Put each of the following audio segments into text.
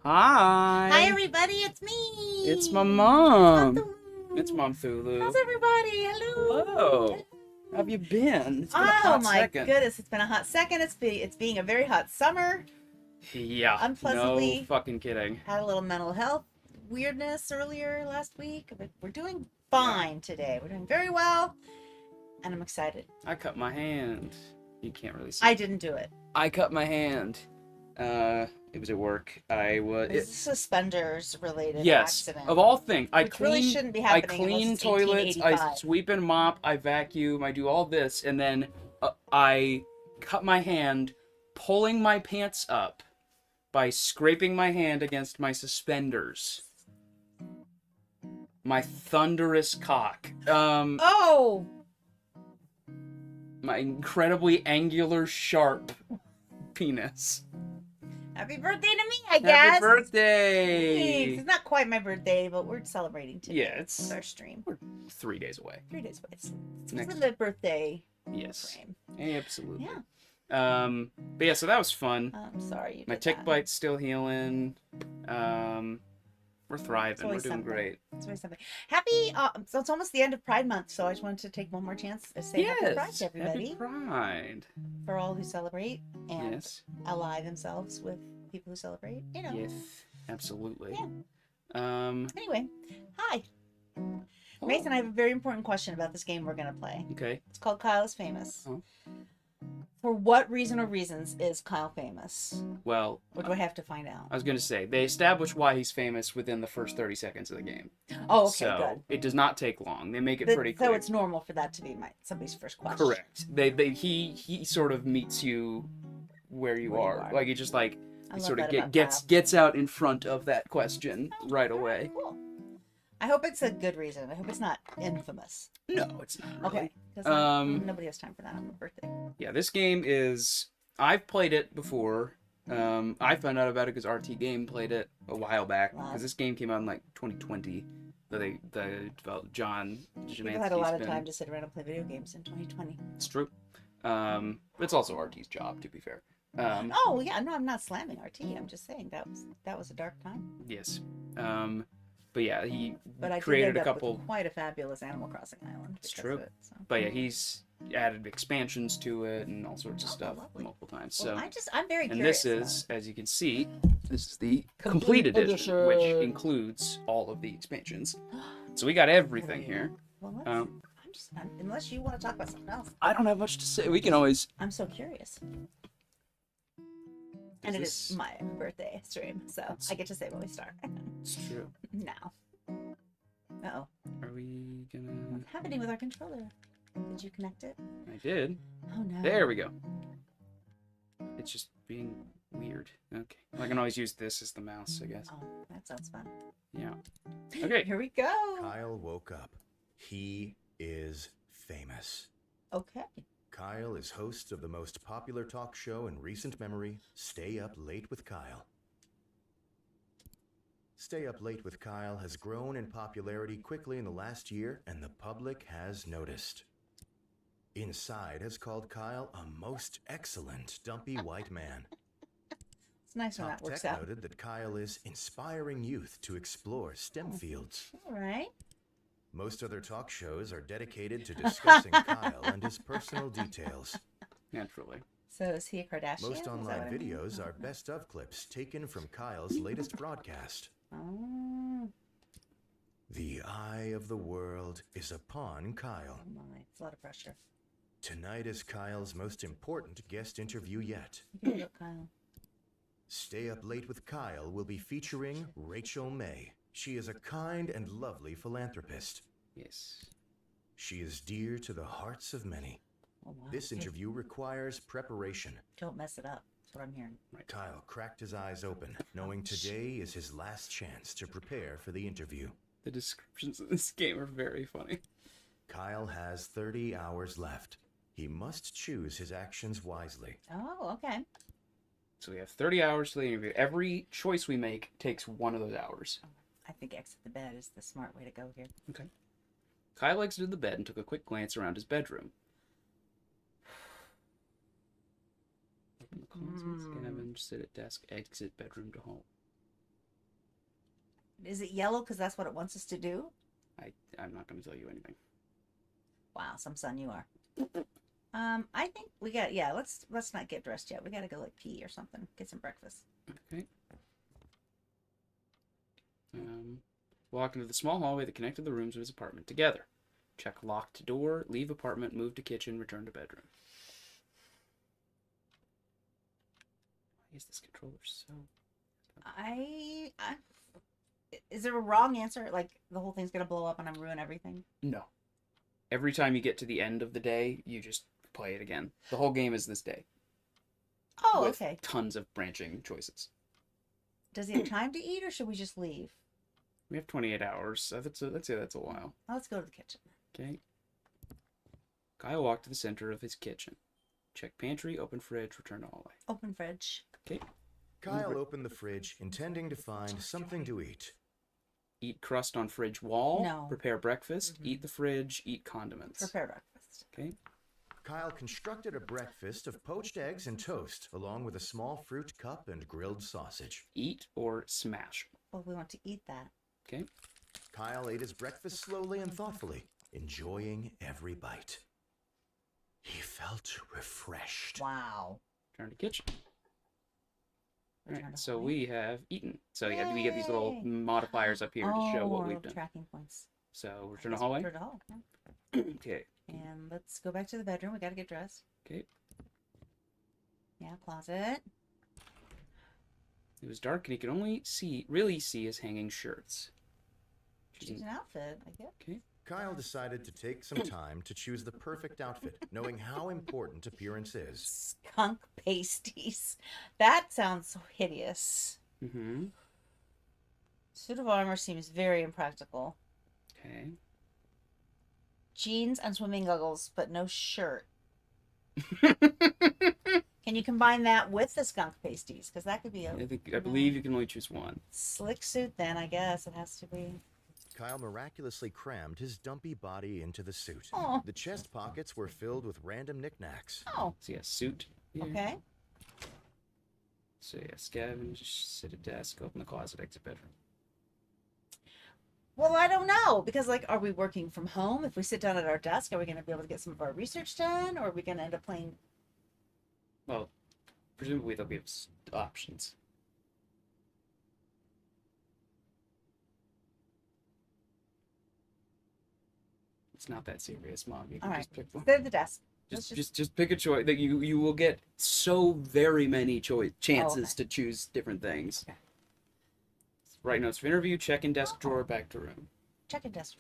Hi. Hi, everybody. It's me. It's my mom. It's It's Mom Thulu. How's everybody? Hello. Hello. How have you been? It's been a Oh hot my second. goodness, it's been a hot second. It's being a very hot summer. Yeah. Unpleasantly. No fucking kidding. Had a little mental health weirdness earlier last week, but we're doing fine today. We're doing very well, and I'm excited. I cut my hand. You can't really see. I didn't do it. I cut my hand. It was at work. It's a suspenders related Yes. accident. Of all things, I Which really clean. shouldn't be I happening clean unless it's toilets. I 1885. sweep and mop. I vacuum. I do all this, and then I cut my hand, pulling my pants up by scraping my hand against my suspenders. My thunderous cock. Oh! My incredibly angular, sharp penis. Happy birthday to me, I guess. Happy birthday! Thanks. It's not quite my birthday, but we're celebrating today. Yeah, it's our stream. We're 3 days away. 3 days away. It's Next. within the birthday Yes. frame. Absolutely. Yeah. But yeah, so that was fun. I'm sorry you My did tick that. bite's still healing. We're thriving. We're always doing something. great. It's always something. Happy, so it's almost the end of Pride Month, so I just wanted to take one more chance to say Happy Pride to everybody. Happy Pride. For all who celebrate and Yes. ally themselves with people who celebrate, you know. Yes. Absolutely. Yeah. Anyway, hi. Oh, Mason, I have a very important question about this game we're going to play. Okay. It's called Kyle is Famous. Oh. For what reason or reasons is Kyle famous? Well, Or do I have to find out? I was going to say, they establish why he's famous within the first 30 seconds of the game. Oh, okay, So, good. it does not take long. They make it pretty quick. So it's normal for that to be somebody's first question. Correct. He sort of meets you where you are. Like, he just like, I he love sort of that about gets out in front of that question right away. Cool. I hope it's a good reason. I hope it's not infamous. No, it's not really. Okay. 'Cause nobody has time for that on my birthday. Yeah, this game is... I've played it before. I found out about it because RT Game played it a while back. Wow. Because this game came out in like 2020. The developed John People had a lot of time to sit around and play video games in 2020. It's true. But it's also RT's job, to be fair. Oh yeah, no, I'm not slamming RT. I'm just saying that was a dark time. Yes. But yeah, he But I created did end a up couple. with quite a fabulous Animal Crossing island. It's because true. of it, so. But yeah, he's added expansions to it and all sorts of stuff lovely. multiple times. Well, So, I'm very and curious. this is, as you can see, this is the Complete complete edition, which edition. includes all of the expansions. So we got everything here. Well, unless you want to talk about something else. I don't have much to say. We can always. I'm so curious. And it is my birthday stream, so I get to say when we start. It's true. Now. Uh-oh. Are we gonna? What's happening with our controller? Did you connect it? I did. Oh no. There we go. It's just being weird. Okay. I can always use this as the mouse, I guess. Oh, that sounds fun. Yeah. Okay. Here we go. Kyle woke up. He is famous. Okay. Kyle is host of the most popular talk show in recent memory, Stay Up Late with Kyle. Stay Up Late with Kyle has grown in popularity quickly in the last year, and the public has noticed. Inside has called Kyle a most excellent dumpy white man. It's nice when Top that works Tech out. noted that Kyle is inspiring youth to explore STEM fields. All right. Most other talk shows are dedicated to discussing Kyle and his personal details. Naturally. So is he a Kardashian? Most Is that online what I mean? videos are best of clips taken from Kyle's latest broadcast. Oh, The eye of the world is upon Kyle. my. It's a lot of pressure. Tonight is Kyle's most important guest interview yet. You can do it, Kyle. Stay Up Late with Kyle will be featuring Rachel May. She is a kind and lovely philanthropist. Yes. She is dear to the hearts of many. Oh, wow. This interview requires preparation. Don't mess it up. That's what I'm hearing. Kyle cracked his eyes open, knowing today is his last chance to prepare for the interview. The descriptions of this game are very funny. Kyle has 30 hours left. He must choose his actions wisely. Oh, okay. So we have 30 hours to the interview. Every choice we make takes one of those hours. I think exit the bed is the smart way to go here. Okay. Kyle exited the bed and took a quick glance around his bedroom. Open the closet, cabin, sit at desk, exit bedroom to home. Is it yellow because that's what it wants us to do? I'm not going to tell you anything. Wow, some son you are. I think we got, yeah, let's not get dressed yet. We got to go like pee or something. Get some breakfast. Okay. Walk into the small hallway that connected the rooms of his apartment together. Check locked door, leave apartment, move to kitchen, return to bedroom. Why is this controller so... Is there a wrong answer? Like the whole thing's gonna blow up and I'm ruin everything? No. Every time you get to the end of the day, you just play it again. The whole game is this day. Oh, with okay. Tons of branching choices. Does he have time to eat or should we just leave? We have 28 hours. So let's say that's a while. Oh, let's go to the kitchen. Okay. Kyle walked to the center of his kitchen. Check pantry, open fridge, return to hallway. Open fridge. Okay. Kyle opened the fridge, intending to find something to eat. Eat crust on fridge wall. No. Prepare breakfast. Eat the fridge. Eat condiments. Prepare breakfast. Okay. Kyle constructed a breakfast of poached eggs and toast, along with a small fruit cup and grilled sausage. Eat or smash. Well, we want to eat that. Okay. Kyle ate his breakfast slowly and thoughtfully, enjoying every bite. He felt refreshed. Wow. Turn to kitchen. All Return right, to so hallway. we have eaten. So yeah, we get these little modifiers up here to show what we've done. Tracking points. So return to hallway. Return to hall. Yeah. Okay. And let's go back to the bedroom. We got to get dressed. Okay. Yeah, closet. It was dark and he could only really see his hanging shirts. Choose an outfit, I guess. Okay. Kyle decided to take some time to choose the perfect outfit, knowing how important appearance is. Skunk pasties. That sounds so hideous. Mm-hmm. Suit of armor seems very impractical. Okay. Jeans and swimming goggles, but no shirt. Can you combine that with the skunk pasties? Because that could be a I believe you can only choose one. slick suit then, I guess. It has to be. Kyle miraculously crammed his dumpy body into the suit. Oh. The chest pockets were filled with random knickknacks. Oh, So yeah, suit. Here. okay. So yeah, scavenge, sit at desk, open the closet, exit bedroom. Well, I don't know. Because, like, are we working from home? If we sit down at our desk, are we going to be able to get some of our research done? Or are we going to end up playing? Well, presumably there'll be options. It's not that serious, Mom. You can All right. just pick one. Sit at the desk. Let's Just pick a choice. That you will get so very many chances okay. to choose different things. Okay. Write notes for interview. Check in desk drawer. Back to room. check in desk.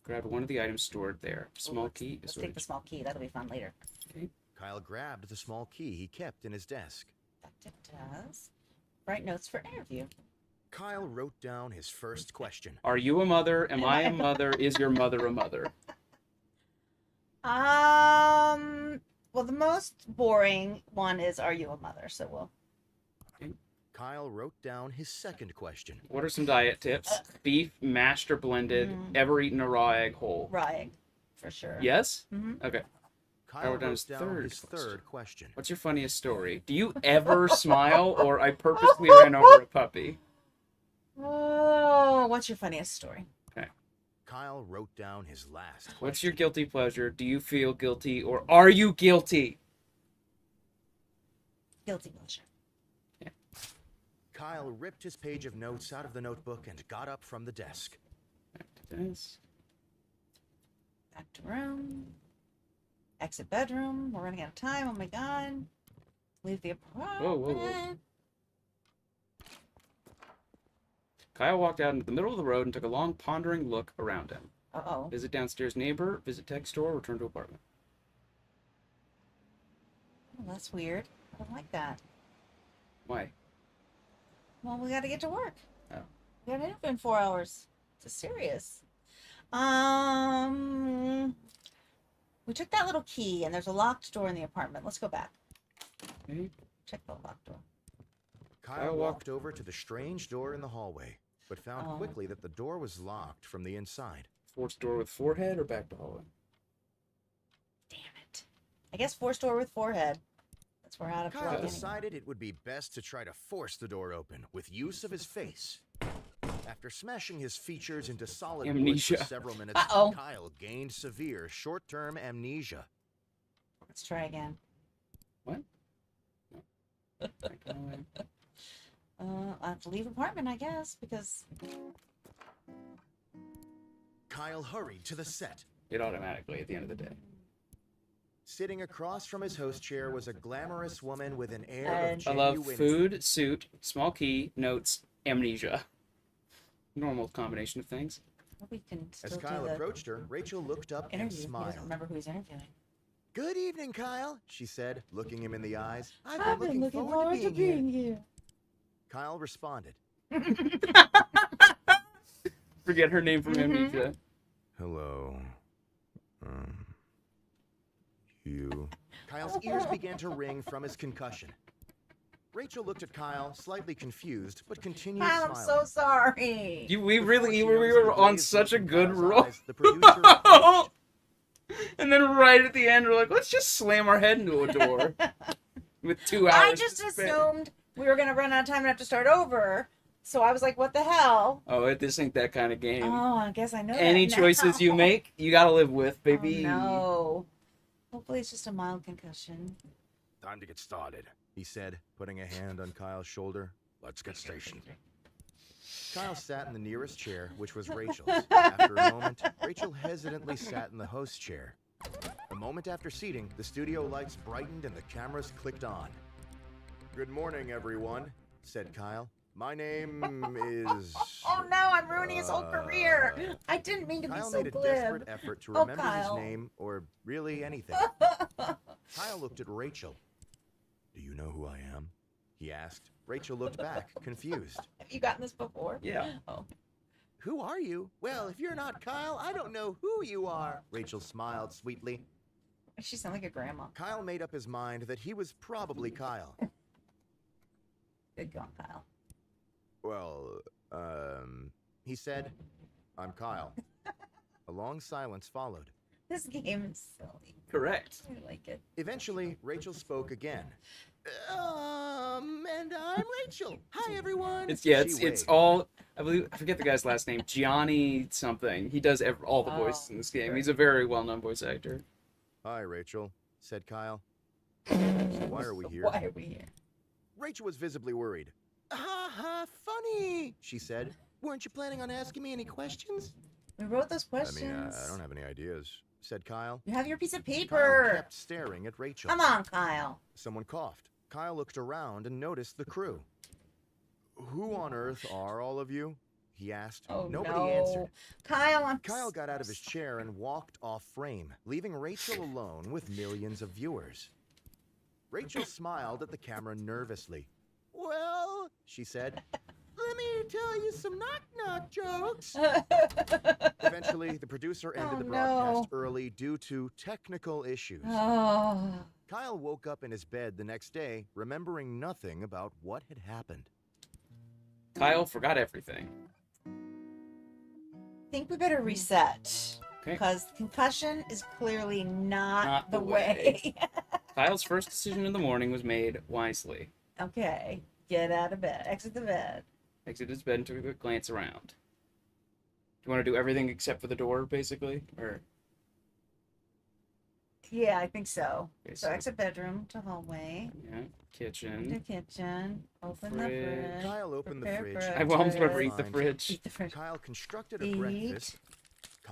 Grab one of the items stored there. Small key. Let's take the small key. That'll be fun later. Okay. Kyle grabbed the small key he kept in his desk. That it does. Write notes for interview. Kyle wrote down his first question. Are you a mother? Am I a mother? Is your mother a mother? Well, the most boring one is, are you a mother? So we'll. Kyle wrote down his second question. What are some diet tips? Beef, mashed or blended? Ever eaten a raw egg whole? Raw egg, for sure. Yes? Mm-hmm. Okay. Kyle wrote down wrote his down his third third question. What's your funniest story? Do you ever smile or I purposely ran over a puppy? Oh, what's your funniest story? Okay. Kyle wrote down his last question. What's your guilty pleasure? Do you feel guilty or are you guilty? Guilty pleasure. Kyle ripped his page of notes out of the notebook and got up from the desk. Back to this. Back to room. Exit bedroom. We're running out of time. Oh my god. Leave the apartment. Whoa. Kyle walked out into the middle of the road and took a long, pondering look around him. Uh-oh. Visit downstairs neighbor, visit tech store, return to apartment. Oh, that's weird. I don't like that. Why? Well, we gotta get to work. Oh. We got an interview in 4 hours. It's serious. We took that little key, and there's a locked door in the apartment. Let's go back. Okay. Check the locked door. Kyle walked over to the strange door in the hallway, but found Oh. quickly that the door was locked from the inside. Forced door with forehead or back to hallway? Damn it. I guess forced door with forehead. We're out of Kyle plug anyway. decided it would be best to try to force the door open with use of his face. After smashing his features into solid wood Amnesia. for several minutes, Uh-oh. Kyle gained severe short-term amnesia. Let's try again. What? I'll have to leave apartment, I guess, because Kyle hurried to the set. It automatically at the end of the day. Sitting across from his host chair was a glamorous woman with an air And- of I love genuine... food, suit, small key, notes, amnesia. Normal combination of things. well, we can still As do Kyle the approached her, Rachel looked up and interview. He smiled. doesn't remember who he's interviewing. Good evening, Kyle, she said, looking him in the eyes. I've been looking forward to being here. Kyle responded. Forget her name from amnesia. Hello. You. Kyle's ears began to ring from his concussion. Rachel looked at Kyle, slightly confused, but continued Kyle, I'm smiling. so sorry. We Before really she we noticed were the on glazed such a look in good Kyle's roll. eyes, the producer approached. And then right at the end, we're like, let's just slam our head into a door. With 2 hours. I just to spare. assumed we were going to run out of time and have to start over. So I was like, what the hell? Oh, this ain't that kind of game. Oh, I guess I know Any that choices you now. make, you gotta live with, baby. Oh, no. Hopefully it's just a mild concussion. Time to get started, he said, putting a hand on Kyle's shoulder. Let's get stationed. Kyle sat in the nearest chair, which was Rachel's. After a moment, Rachel hesitantly sat in the host chair. A moment after seating, the studio lights brightened and the cameras clicked on. Good morning, everyone, said Kyle. My name is... Oh no, I'm ruining his whole career. I didn't mean to be Kyle so made a glib. desperate effort to Oh, remember Kyle. his name, or really anything. Kyle looked at Rachel. Do you know who I am? He asked. Rachel looked back, confused. Have you gotten this before? Yeah. Oh. Who are you? Well, if you're not Kyle, I don't know who you are. Rachel smiled sweetly. She sounds like a grandma. Kyle made up his mind that he was probably Kyle. Good going, Kyle. Well, he said, I'm Kyle. A long silence followed. This game is silly. Correct. I like it. Eventually, Rachel spoke again. And I'm Rachel. Hi, everyone. It's She it's waved. all. I believe I forget the guy's last name. Gianni something. He does all the Oh, voices in this game. sure. He's a very well-known voice actor. Hi, Rachel, said Kyle. So why are we here? Why are we here? Rachel was visibly worried. Ha ha, funny, she said. Weren't you planning on asking me any questions? We wrote those I questions. mean, I don't have any ideas, said Kyle. You have your piece of Kyle paper. kept staring at Rachel. Come on, Kyle. Someone coughed. Kyle looked around and noticed the crew. Who on earth are all of you? He asked. Oh, Nobody no. answered. Kyle, Kyle got out of his chair and walked off frame, leaving Rachel alone with millions of viewers. Rachel smiled at the camera nervously. Well, she said, let me tell you some knock-knock jokes. Eventually, the producer ended Oh, the broadcast no. early due to technical issues. Oh. Kyle woke up in his bed the next day, remembering nothing about what had happened. Kyle forgot everything. I think we better reset. Okay. Because concussion is clearly not, Not the the way. Kyle's first decision in the morning was made wisely. Okay. Get out of bed. Exit the bed. Exited his bed and took a quick glance around. Do you want to do everything except for the door, basically? Or Yeah, I think so. Okay, So so- exit bedroom to hallway. yeah, The kitchen. kitchen. Open the Fridge. fridge. Kyle opened the Prepare fridge. breakfast. I almost remember eat the Fine. fridge. Eat the fridge. Kyle constructed a Eat. breakfast.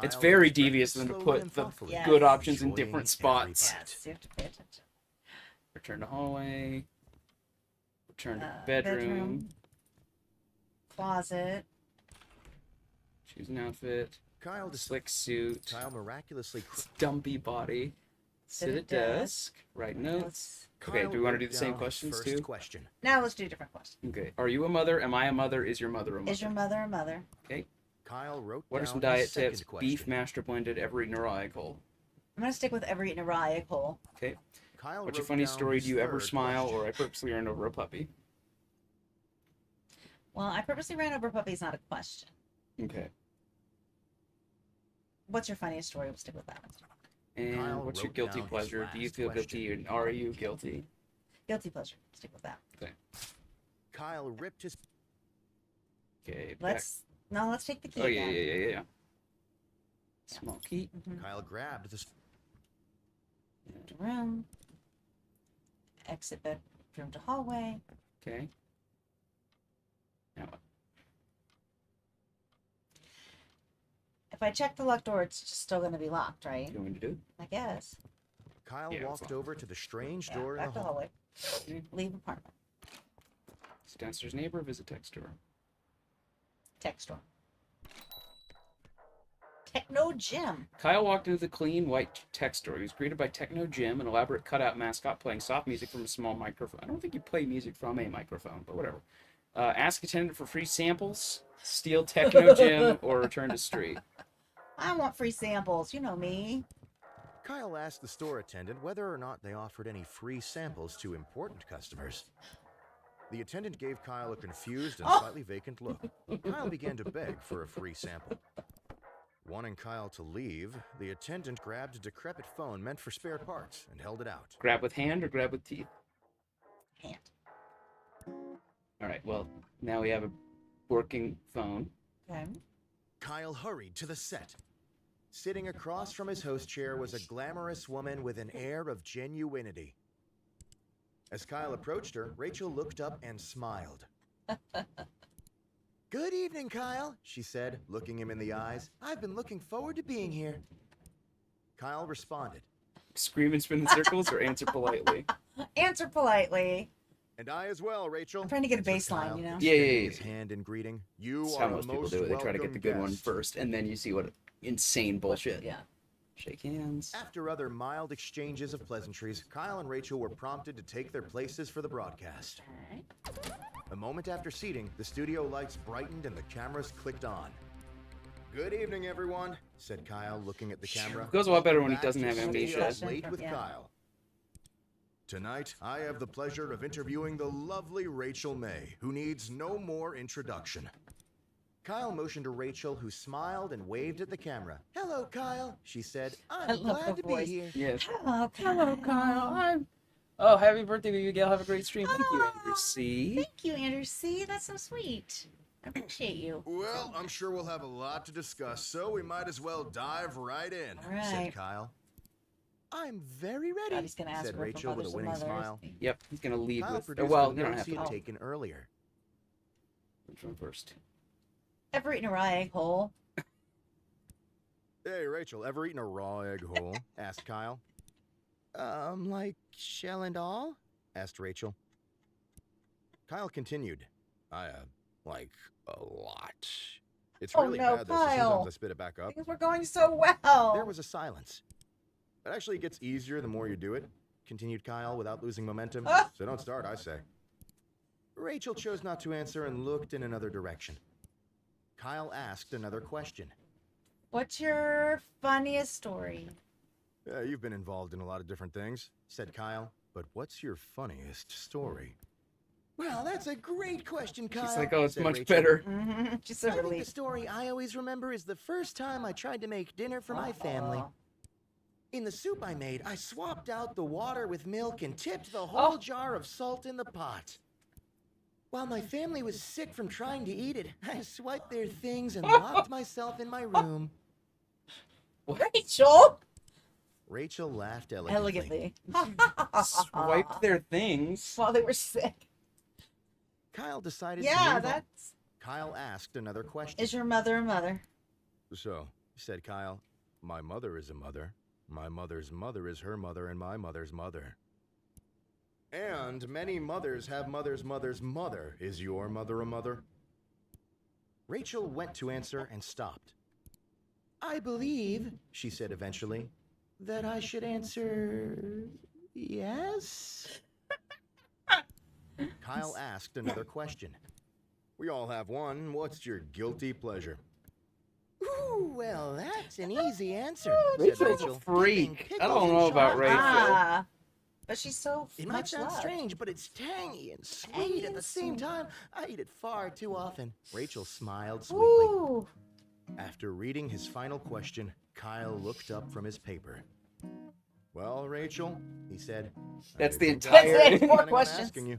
It's Kyle very ate breakfast devious of them to slowly put and the thoughtfully, Yes. good options in enjoying different every spots. bite. Yes, you have to pay attention. Return to hallway. Return to bedroom. Closet. Choose an outfit. Kyle, Slick suit. Kyle miraculously. Dumpy body. Sit at desk. Write notes. Okay, Kyle do we want to do wrote the same down his questions first too? question. Now let's do a different question. Okay. Are you a mother? Am I a mother? Is your mother a mother? Is your mother a mother? Okay. Kyle wrote What are down some his diet second tips? question. Beef, mashed or blended, every neuroical. I'm gonna stick with every neuroical. Okay. Kyle What's your wrote funny down story? his Do you ever third smile question. or I purposely ran over a puppy? Well, I purposely ran over a puppy is not a question. Okay. What's your funniest story? We'll stick with that one. And Kyle what's your wrote guilty down his pleasure? Do you last feel question. guilty and are you guilty? Guilty pleasure. Stick with that. Kyle ripped his... Okay. Let's take the key. Oh, yeah, again. yeah. Small key. Mhm. Kyle grabbed the... Enter room. Exit bedroom to hallway. Okay. Now what? If I check the locked door, it's just still going to be locked, right? What do you want me to do? I guess. Kyle Yeah, walked over to the strange Yeah, door in back the to hall. hallway. Leave apartment. See downstairs neighbor, visit tech store. Tech store. Techno gym. Kyle walked into the clean white tech store. He was greeted by Techno Jim, an elaborate cutout mascot playing soft music from a small microphone. I don't think you play music from a microphone, but whatever. Ask attendant for free samples, steal Techno Jim, or return to street. I want free samples. You know me. Kyle asked the store attendant whether or not they offered any free samples to important customers. The attendant gave Kyle a confused and slightly vacant look. Kyle began to beg for a free sample. Wanting Kyle to leave, the attendant grabbed a decrepit phone meant for spare parts and held it out. Grab with hand or grab with teeth? Hand. All right, well, now we have a working phone. Okay. Kyle hurried to the set. Sitting across from his host chair was a glamorous woman with an air of genuinity. As Kyle approached her, Rachel looked up and smiled. "Good evening, Kyle," she said, looking him in the eyes. "I've been looking forward to being here." Kyle responded. Scream and spin in circles or answer politely? Answer politely. "And I as well, Rachel." I'm trying to get a answered baseline, Kyle, you know? Yeah. extending his hand in greeting. "You That's are how a most people most do it. They try to get the good one welcome first, and then you see what insane bullshit. Yeah. Shake hands. After other mild exchanges of pleasantries, Kyle and Rachel were prompted to take their places for the broadcast. Alright. A moment after seating, the studio lights brightened and the cameras clicked on. "Good evening, everyone," said Kyle, looking at the camera. Goes a lot better when he Back doesn't to have Stay amnesia. Up Late with Yeah. Kyle. Tonight, I have the pleasure of interviewing the lovely Rachel May, who needs no more introduction. Kyle motioned to Rachel, who smiled and waved at the camera. "Hello, Kyle," she said. I "I'm love glad the to voice. be here." Yes. Hello, Hello, Kyle. Oh, happy birthday, baby Gail. Have a great stream. Thank you, Andrew C. Thank you, Andrew C. That's so sweet. I appreciate you. "Well, I'm sure we'll have a lot to discuss, so we might as well dive right in," All right. said Kyle. "I'm very ready," God, he's gonna ask said her for Rachel with a mothers and winning mothers. smile. Yep, he's gonna lead Kyle with. produced Well, the you don't notes have he had to. taken earlier. Which one first? Ever eaten a raw egg whole? "Hey, Rachel, ever eaten a raw egg whole?" asked Kyle. Like shell and all?" asked Rachel. Kyle continued. "I, like, a lot. It's Oh, really no, bad, though, so Kyle. sometimes I spit it back up." Things were going so well. There was a silence. "It actually gets easier the more you do it," continued Kyle without losing momentum. Ah. "So don't start, I say." Rachel chose not to answer and looked in another direction. Kyle asked another question. What's your funniest story? "Yeah, you've been involved in a lot of different things," said Kyle. "But what's your funniest story?" "Well, that's a great question, Kyle." She's like, oh, it's said much Rachel. better. Mm-hmm. She's so "I think the relieved. story I always remember is the first time I tried to make dinner for my family. Uh-oh. In the soup I made, I swapped out the water with milk and tipped the whole Oh. jar of salt in the pot. While my family was sick from trying to eat it, I swiped their things and locked myself in my room." Rachel! Rachel laughed elegantly. Swiped their things. While they were sick. Kyle decided Yeah, to move on. that's... Kyle asked another question. Is your mother a mother? "So," said Kyle, "my mother is a mother. My mother's mother is her mother, and my mother's mother. And many mothers have mother's mother's mother. Is your mother a mother?" Rachel went to answer and stopped. "I believe," she said eventually, "that I should answer yes." Kyle asked another question. "We all have one. What's your guilty pleasure?" "Ooh, well, that's an easy answer," said Rachel's a Rachel. freak. "Dipping I don't pickles in know about chocolate." Rachel. Ah, but she's so "It might much sound loved. strange, but it's tangy and sweet Tangy at the and same sweet. time. I eat it far too often." Rachel smiled sweetly. Ooh. After reading his final question, Kyle looked up from his paper. "Well, Rachel," he said, That's the That's entire- That's it. More planning on questions. asking you.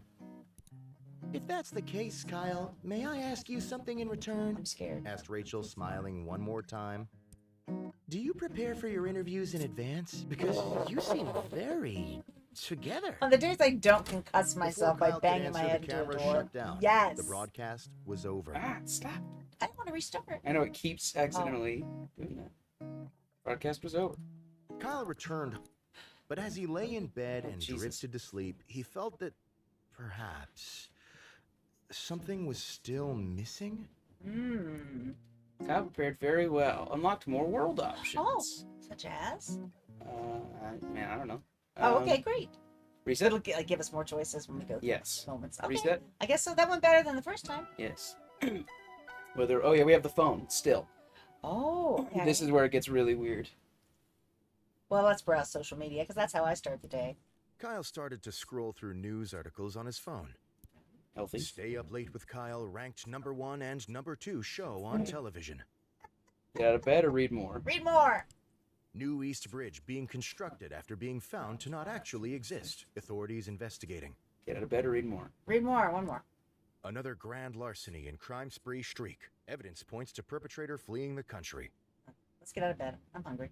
If that's the case, Kyle, may I ask you something in return? I'm scared. Asked Rachel, smiling one more time. Do you prepare for your interviews in advance? Because you seem very together. On the days I don't concuss myself Before by Kyle could banging my answer, head the into a camera door. shut down. Yes. The broadcast was over. Ah, stop. I want to restart. I know it keeps accidentally doing that. Broadcast was over. Kyle returned, but as he lay in bed and Jesus. drifted to sleep, he felt that perhaps something was still missing. Hmm. Kyle prepared very well. Unlocked more world options. Oh, such as? Man, I don't know. Oh, okay, great. Reset? It'll give us more choices when we go through Yes. moments. Okay. Reset? I guess so. That went better than the first time. Yes. Oh yeah, we have the phone still. Oh, okay. This is where it gets really weird. Well, let's browse social media because that's how I start the day. Kyle started to scroll through news articles on his phone. Healthy. Stay Up Late with Kyle ranked #1 and #2 show on television. Get out of bed or read more. Read more. New East Bridge being constructed after being found to not actually exist. Authorities investigating. Get out of bed or read more. Read more. One more. Another grand larceny and crime spree streak. Evidence points to perpetrator fleeing the country. Let's get out of bed. I'm hungry.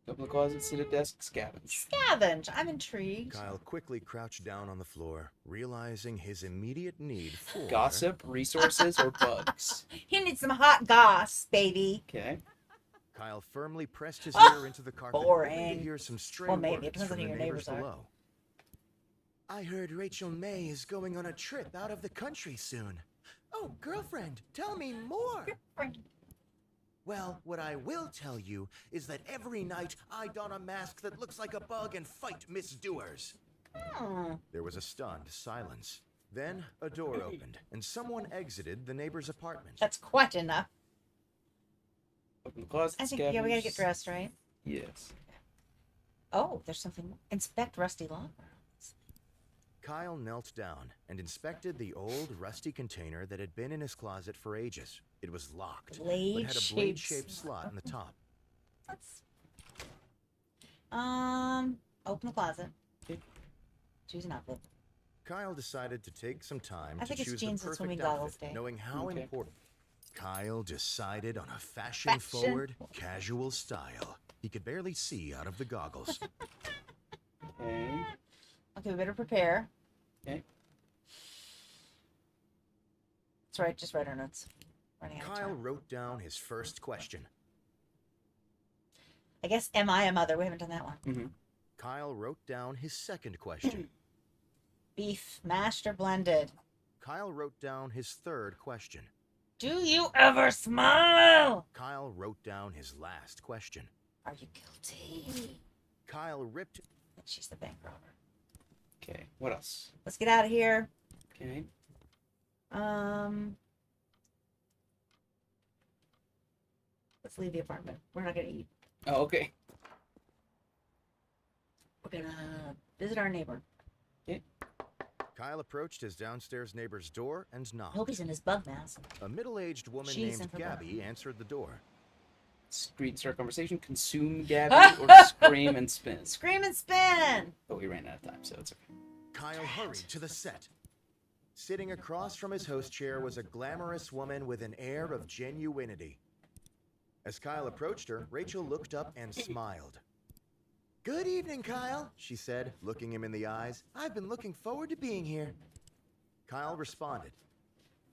Open the closet, sit at desk, scavenge. Scavenge. I'm intrigued. Kyle quickly crouched down on the floor, realizing his immediate need for Gossip, resources, or bugs. He needs some hot goss, baby. Okay. Kyle firmly pressed his Oh, ear into the carpet, boring. hoping to hear some stray Well, maybe. It words depends from on the who your neighbors neighbors are. below. I heard Rachel May is going on a trip out of the country soon. Oh, girlfriend, tell me more. Well, what I will tell you is that every night I don a mask that looks like a bug and fight misdoers. Hmm. There was a stunned silence. Then a door opened, and someone exited the neighbor's apartment. That's quite enough. Open the closet, I think, scavenge. yeah, we gotta get dressed, right? Yes. Oh, there's something. Inspect rusty locker. Kyle knelt down and inspected the old, rusty container that had been in his closet for ages. It was locked, but had a Blade-shaped blade-shaped slot in the top. Let's. Open the closet. Okay. Choose an outfit. Kyle decided to take some time I to think it's choose jeans the and perfect swimming goggles outfit, day. knowing how Okay. important. Kyle decided on a fashion-forward, casual style. He could barely see out of the goggles. Okay. Okay, we better prepare. Okay. That's right. Just write our notes. Running out of Kyle time. wrote down his first question. I guess, am I a mother? We haven't done that one. Mm-hmm. Kyle wrote down his second question. Beef, mashed or blended? Kyle wrote down his third question. Do you ever smile? Kyle wrote down his last question. Are you guilty? Kyle ripped. She's the bank robber. Okay. What else? Let's get out of here. Okay. Let's leave the apartment. We're not gonna eat. Oh, okay. We're gonna visit our neighbor. Kyle approached his downstairs neighbor's door and I knocked. hope he's in his bug mask. A middle-aged woman She's named in her Gabby answered the door. Start conversation. Consume Gabby or scream and spin. Scream and spin! But we ran out of time, so it's okay. Kyle hurried to the set. Sitting across from his host chair was a glamorous woman with an air of genuinity. As Kyle approached her, Rachel looked up and smiled. Good evening, Kyle, she said, looking him in the eyes. I've been looking forward to being here. Kyle responded.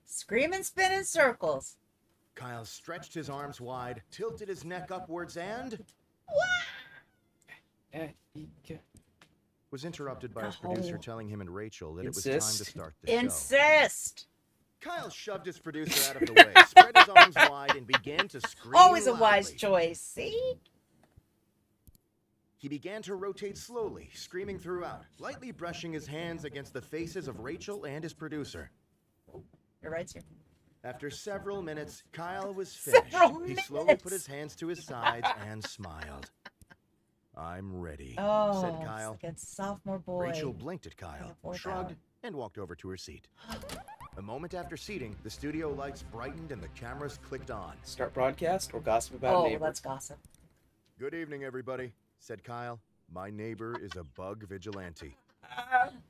Scream and spin in circles. Kyle stretched his arms wide, tilted his neck upwards, and was interrupted by his producer telling him and Rachel that it was time to Insist. start the show. Insist! Kyle shoved his producer out of the way, spread his arms wide, and began to scream Always a wise loudly. choice, see? He began to rotate slowly, screaming throughout, lightly brushing his hands against the faces of Rachel and his producer. Your right's here. After several minutes, Kyle was finished. Several He slowly minutes. put his hands to his sides and smiled. I'm ready, Oh, said Kyle. it's like a sophomore boy. Rachel blinked at Kyle, a fourth shrugged, hour. and walked over to her seat. A moment after seating, the studio lights brightened and the cameras clicked on. Start broadcast or gossip about Oh, neighbor. let's gossip. Good evening, everybody, said Kyle. My neighbor is a bug vigilante.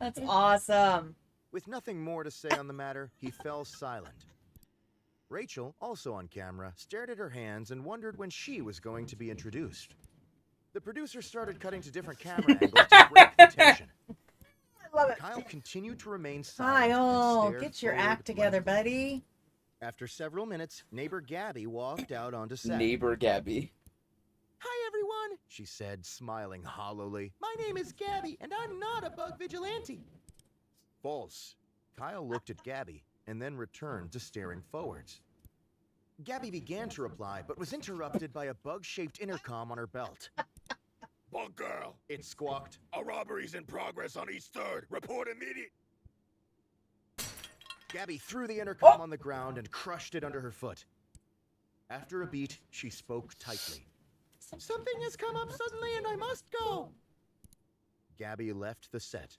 That's awesome. With nothing more to say on the matter, he fell silent. Rachel, also on camera, stared at her hands and wondered when she was going to be introduced. The producer started cutting to different camera angles to break the tension. I love it. Kyle continued to remain silent Kyle, and stared get your forward act together, blankly. buddy. After several minutes, neighbor Gabby walked out onto set. Neighbor Gabby. Hi, everyone, she said, smiling hollowly. My name is Gabby, and I'm not a bug vigilante. False. Kyle looked at Gabby and then returned to staring forwards. Gabby began to reply, but was interrupted by a bug-shaped intercom on her belt. Bug girl, It squawked. a robbery's in progress on East 3rd. Report immediate. Gabby threw the intercom on the ground and crushed it under her foot. After a beat, she spoke tightly. Something has come up suddenly and I must go. Gabby left the set.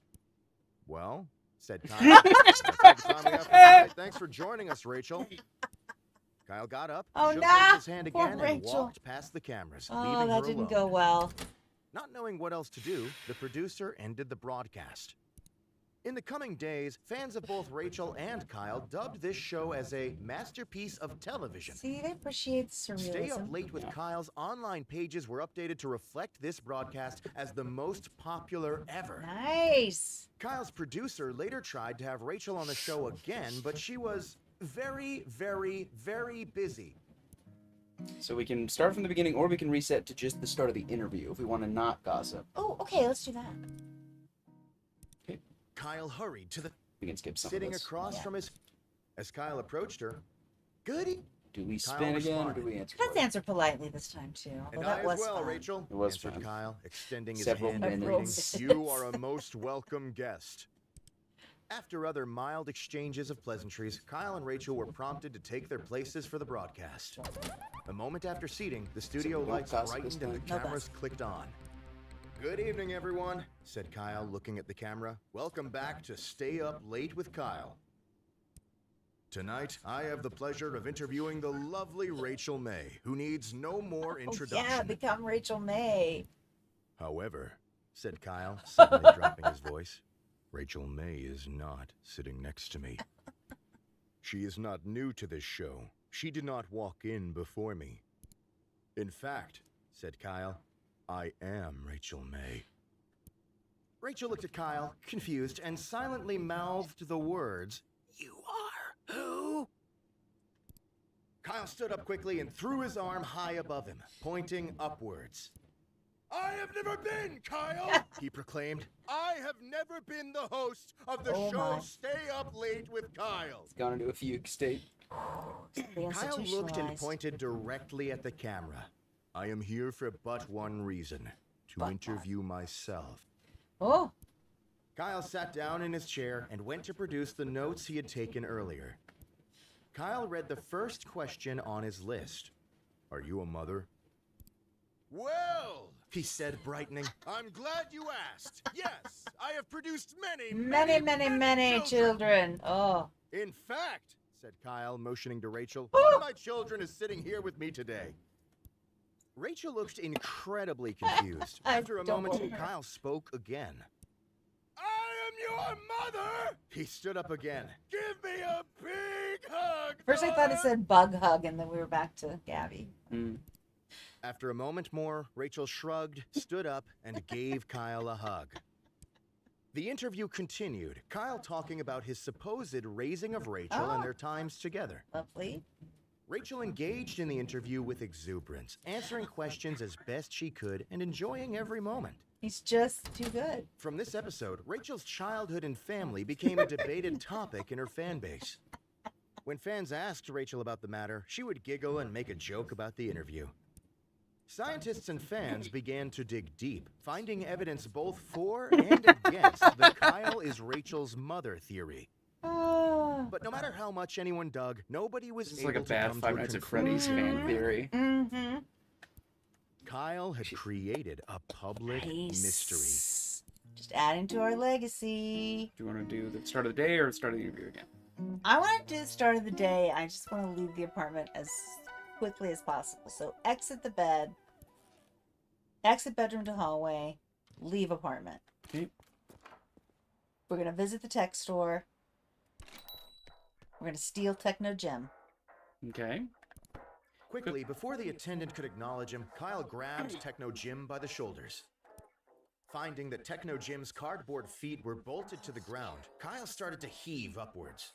Well, said Kyle, that's all the time we have for tonight. Thanks for joining us, Rachel. Kyle got up, Oh, shook nah, Rachel's hand poor again, and Rachel. walked past the cameras, Oh, leaving that her didn't alone. go well. Not knowing what else to do, the producer ended the broadcast. In the coming days, fans of both Rachel and Kyle dubbed this show as a masterpiece of television. See, they appreciate surrealism. Stay Up Late with Kyle's online pages were updated to reflect this broadcast as the most popular ever. Nice. Kyle's producer later tried to have Rachel on the show again, but she was very, very, very busy. So we can start from the beginning, or we can reset to just the start of the interview if we want to not gossip. Oh, okay, let's do that. Kyle hurried to the We can skip some sitting of this. across Yeah. from his. As Kyle approached her, goody. Do we Kyle spin again, or do responded. we answer? Let's for it? answer politely this time, too. And Although that I was as well, fun. Rachel. It was answered fun. Kyle, extending his Several hand in minutes. greeting. You are a most welcome guest. After other mild exchanges of pleasantries, Kyle and Rachel were prompted to take their places for the broadcast. A moment after seating, the studio no lights gossip this brightened and the time? No cameras clicked on. Good evening, everyone, said Kyle, looking at the camera. Welcome back to Stay Up Late with Kyle. Tonight, I have the pleasure of interviewing the lovely Rachel May, who needs no more Oh, introduction. yeah, become Rachel May. However, said Kyle, suddenly dropping his voice, Rachel May is not sitting next to me. She is not new to this show. She did not walk in before me. In fact, said Kyle, I am Rachel May. Rachel looked at Kyle, confused, and silently mouthed the words, You are who? Kyle stood up quickly and threw his arm high above him, pointing upwards. I have never been, Kyle. He proclaimed. I have never been the host of the Oh, show my. Stay Up Late with Kyle. Gone into a fugue state. The Kyle looked and institutionalized. pointed directly at the camera. I am here for but one reason, to But interview myself. Oh, Kyle sat down in his chair and went to produce the notes he had taken earlier. Kyle read the first question on his list. Are you a mother? Well, He said, brightening. I'm glad you asked. Yes, I have produced many, many children. Oh, In fact, said Kyle, motioning to Rachel, one of my children is sitting here with me today. Rachel looked incredibly confused. I After a don't moment, believe her. Kyle spoke again. I am your mother. He stood up again. Give me a big hug. first I thought it Bud. said bug hug, and then we were back to Gabby. Mm. After a moment more, Rachel shrugged, stood up, and gave Kyle a hug. The interview continued, Kyle talking about his supposed raising of Rachel Oh. and their times together. Lovely. Rachel engaged in the interview with exuberance, answering questions as best she could and enjoying every moment. He's just too good. From this episode, Rachel's childhood and family became a debated topic in her fan base. When fans asked Rachel about the matter, she would giggle and make a joke about the interview. Scientists and fans began to dig deep, finding evidence both for and against the Kyle is Rachel's mother theory. Oh. But no matter how much anyone dug, nobody was It's able like a to bad come Five to a Nights at conclusion. Freddy's fan theory. Mm-hmm. Kyle had created a public mystery. Just adding to our legacy. Do you want to do the start of the day or the start of the interview again? I want to do the start of the day. I just want to leave the apartment as quickly as possible. So exit the bed. Exit bedroom to hallway. Leave apartment. Okay. We're gonna visit the tech store. We're gonna steal Techno Gem. Okay. Quickly, before the attendant could acknowledge him, Kyle grabbed Techno Jim by the shoulders. Finding that Techno Jim's cardboard feet were bolted to the ground, Kyle started to heave upwards.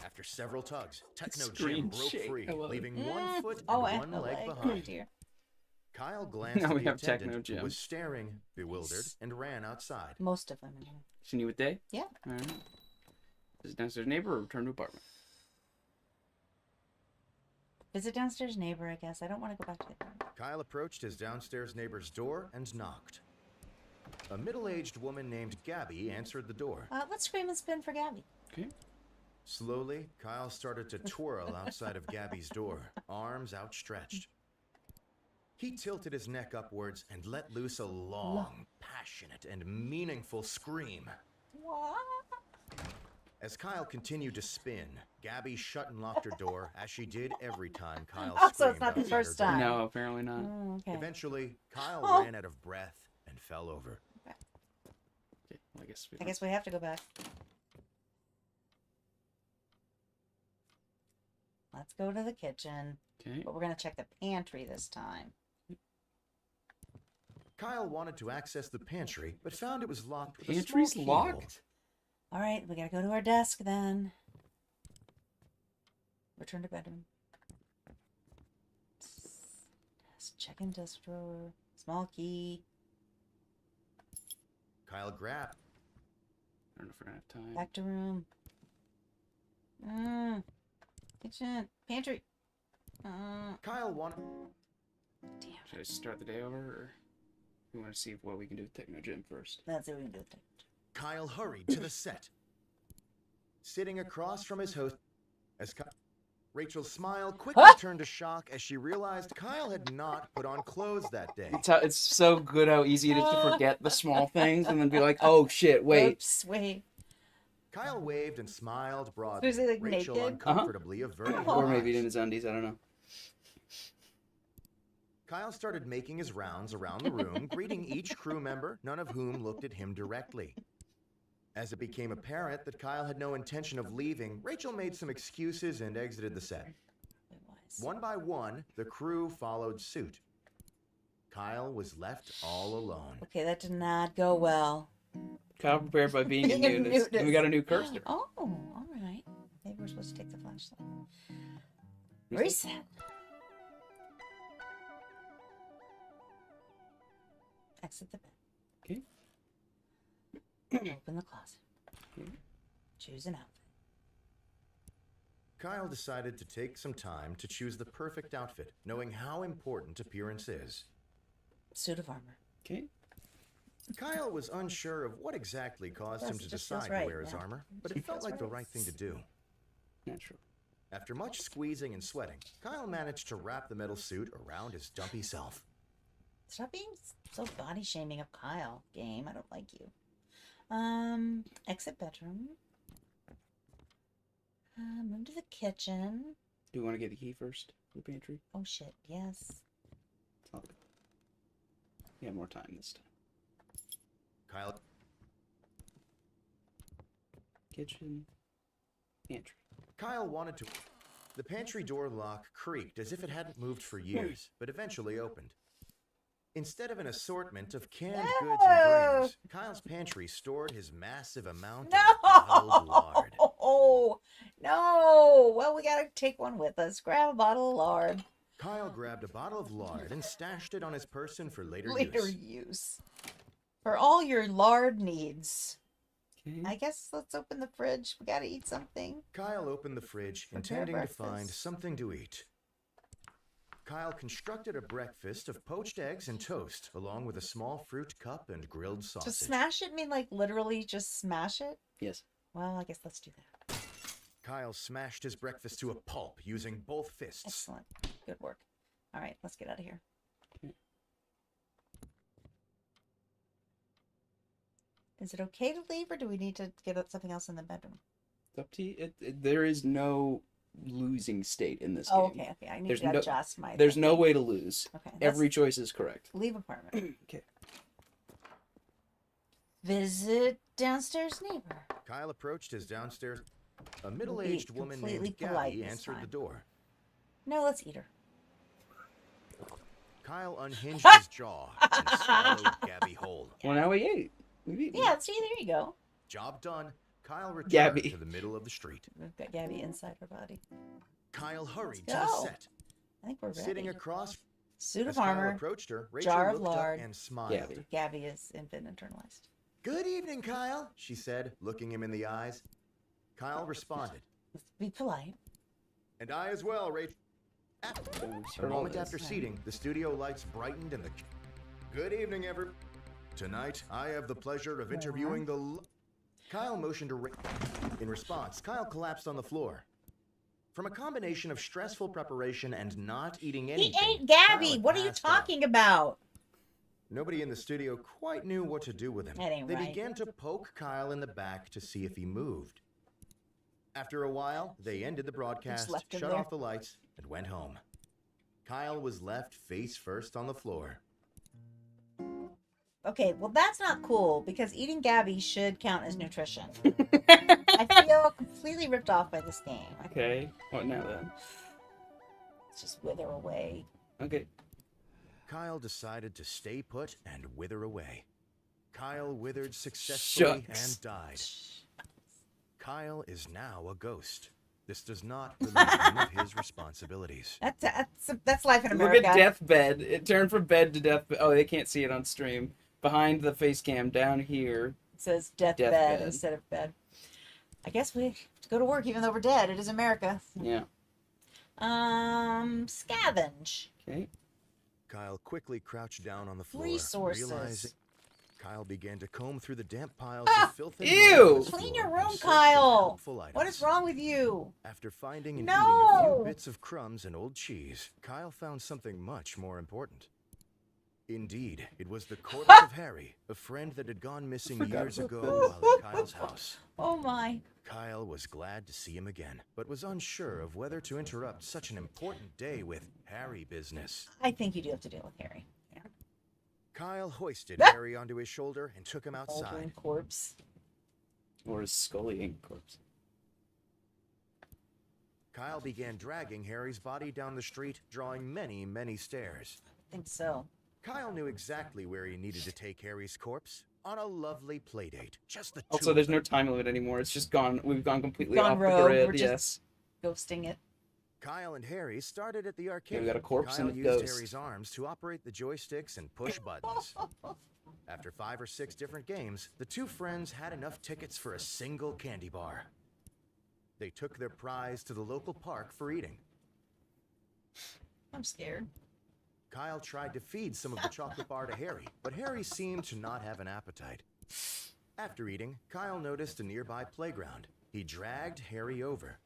After several tugs, Techno Jim Screen broke shake. free, I love it. leaving one foot and Oh, one leg behind. Dear. Kyle glanced Now at we the have Techno attendant, who Jim. was staring, bewildered, and ran outside. Most of them. Anyway. Continue with day? Yeah. Alright. Visit downstairs neighbor or return to apartment? Visit downstairs neighbor, I guess. I don't want to go back to the apartment. Kyle approached his downstairs neighbor's door and knocked. A middle-aged woman named Gabby answered the door. Let's scream and spin for Gabby. Okay. Slowly, Kyle started to twirl outside of Gabby's door, arms outstretched. He tilted his neck upwards and let loose a long, passionate, and meaningful scream. What? As Kyle continued to spin, Gabby shut and locked her door, as she did every time Kyle Oh, so screamed it's not the outside her first door. time. No, apparently not. Oh, okay. Eventually, Kyle Oh. ran out of breath and fell over. Okay, well, I guess we have to go back. Let's go to the kitchen. Okay. But we're going to check the pantry this time. Kyle wanted to access the pantry, but found it was locked with Pantry's a small keyhole. locked? All right, we got to go to our desk then. Return to bedroom. Desk, check in desk drawer. Small key. Kyle grabbed. I don't know if we're gonna have time. Back to room. Kitchen. Pantry. Kyle wanted. Damn. Should I start the day over, or we want to see what we can do with Techno Gym first? That's what we can do with it. Kyle hurried to the set. Sitting across from his host, as Rachel's smile quickly turned to shock as she realized Kyle had not put on clothes that day. It's so good how easy it is to forget the small things and then be like, oh shit, wait. Oops, wait. Kyle waved and smiled broadly. Was he, like, Rachel naked? uncomfortably averted her Or maybe eyes. in his undies, I don't know. Kyle started making his rounds around the room, greeting each crew member, none of whom looked at him directly. As it became apparent that Kyle had no intention of leaving, Rachel made some excuses and exited the set. It was. One by one, the crew followed suit. Kyle was left all alone. Okay, that did not go well. Kyle prepared by being a Being a nudist. nudist. And we got a new cursor. Oh, all right. Maybe we're supposed to take the flashlight. Reset. Exit the bed. Okay. Open the closet. Okay. Choose an outfit. Kyle decided to take some time to choose the perfect outfit, knowing how important appearance is. Suit of armor. Okay. Kyle was unsure of what exactly caused him Yes, to it just feels decide right, to wear his yeah. armor, but it felt feels like the right. right thing to do. Natural. After much squeezing and sweating, Kyle managed to wrap the metal suit around his dumpy self. Stop being so body shaming of Kyle, game. I don't like you. Exit bedroom. Move to the kitchen. Do we want to get the key first for the pantry? Oh shit, yes. It's all good. We have more time this time. Kyle Kitchen. Pantry. Kyle wanted to. The pantry door lock creaked as if it hadn't moved for years, but eventually opened. Instead of an assortment of canned goods and grains, Kyle's pantry stored his massive amount of bottled lard. No! No! Well, we gotta take one with us. Grab a bottle of lard. Kyle grabbed a bottle of lard and stashed it on his person for later Later use. use. For all your lard needs. Okay. I guess let's open the fridge. We gotta eat something. Kyle opened the fridge, Prepare intending to find breakfast. something to eat. Kyle constructed a breakfast of poached eggs and toast, along with a small fruit cup and grilled To sausage. smash it mean like literally just smash it? Yes. Well, I guess let's do that. Kyle smashed his breakfast to a pulp using both fists. Excellent. Good work. All right, let's get out of here. Okay. Is it okay to leave, or do we need to get something else in the bedroom? It's up to you. There is no losing state in this Oh, game. okay, okay. I need There's to no- adjust my. There's thing. no way to lose. Okay. Every choice is correct. leave apartment. Okay. visit downstairs neighbor. Kyle approached his downstairs. A middle-aged woman completely named polite Gabby this answered the time. door. No, let's eat her. Kyle unhinged his jaw and swallowed Gabby whole. Well, now we ate. We've eaten. Yeah, see, there you go. Job done. Kyle returned Gabby. to the middle of the street. We've got Gabby inside her body. Kyle hurried to Let's the go. set. I think we're ready. Sitting across Suit as of Kyle armor. approached her, Rachel jar of looked lard. up and smiled. Gabby. Gabby is been internalized. Good evening, Kyle, she said, looking him in the eyes. Kyle responded. Let's be polite. And I as well, Rachel. A moment after this. seating, the studio lights brightened and the... Good evening, everyone. Tonight, I have the pleasure of interviewing the... Kyle motioned to... In response, Kyle collapsed on the floor. From a combination of stressful preparation and not eating anything... He ate Gabby! Kyle had What are you passed out. talking about? Nobody in the studio quite knew what to do with him. That ain't They right. began to poke Kyle in the back to see if he moved. After a while, they ended the broadcast, left him shut there. off the lights, and went home. Kyle was left face first on the floor. Okay, well that's not cool because eating Gabby should count as nutrition. I feel completely ripped off by this game. Okay. What now then? Let's just wither away. Okay. Kyle decided to stay put and wither away. Kyle withered successfully Shucks. and died. Kyle is now a ghost. This does not relieve him of his responsibilities. That's life in Look America. at deathbed. It turned from bed to deathbed. Oh, they can't see it on stream. Behind the face cam down here. It says deathbed Deathbed. instead of bed. I guess we have to go to work even though we're dead. It is America. Yeah. Scavenge. Okay. Kyle quickly crouched down on the floor, Resources. realizing Kyle began to comb through the damp piles Ah, of filth and ew! mud on his Clean floor your and room, searched for Kyle. helpful What items. is wrong with you? After finding and eating a No! few bits of crumbs and old cheese, Kyle found something much more important. Indeed, it was the corpse of Harry, a friend that had gone missing years ago while at Kyle's house. Oh my. Kyle was glad to see him again, but was unsure of whether to interrupt such an important day with Harry business. I think you do have to deal with Harry. Yeah. Kyle hoisted Harry onto his shoulder and took him outside. Smoldering corpse. Or his scullying corpse. Kyle began dragging Harry's body down the street, drawing many, many stairs. I think so. Kyle knew exactly where he needed to take Harry's corpse, on a lovely playdate. Just the two Also, of there's them. no time limit anymore. It's just gone. We've gone completely Gone off rogue. the grid. We're just- Yes. Ghosting it. Kyle and Harry started at the arcade. Yeah, we got a corpse Kyle and a used ghost. Harry's arms to operate the joysticks and push buttons. After 5 or 6 different games, the two friends had enough tickets for a single candy bar. They took their prize to the local park for eating. I'm scared. Kyle tried to feed some of the chocolate bar to Harry, but Harry seemed to not have an appetite. After eating, Kyle noticed a nearby playground. He dragged Harry over.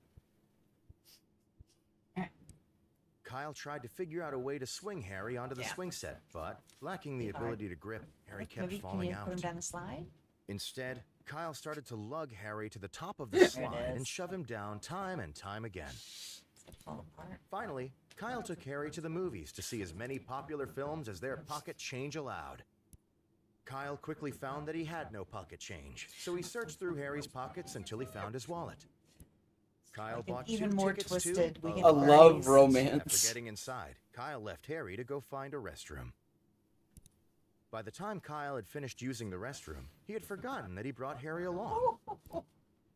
Kyle tried to figure out a way to swing Harry onto the swing set, but lacking the ability to grip, Harry kept Maybe falling can you put him out. down the slide? Instead, Kyle started to lug Harry to the top of the There it slide is. and shove him down time and time again. It's gonna fall apart. Finally, Kyle took Harry to the movies to see as many popular films as their pocket change allowed. Kyle quickly found that he had no pocket change, so he searched through Harry's pockets until he found his wallet. Kyle Like an bought even 2 more tickets twisted to Weekend A Bernie's. love romance. After getting inside, Kyle left Harry to go find a restroom. By the time Kyle had finished using the restroom, he had forgotten that he brought Harry along.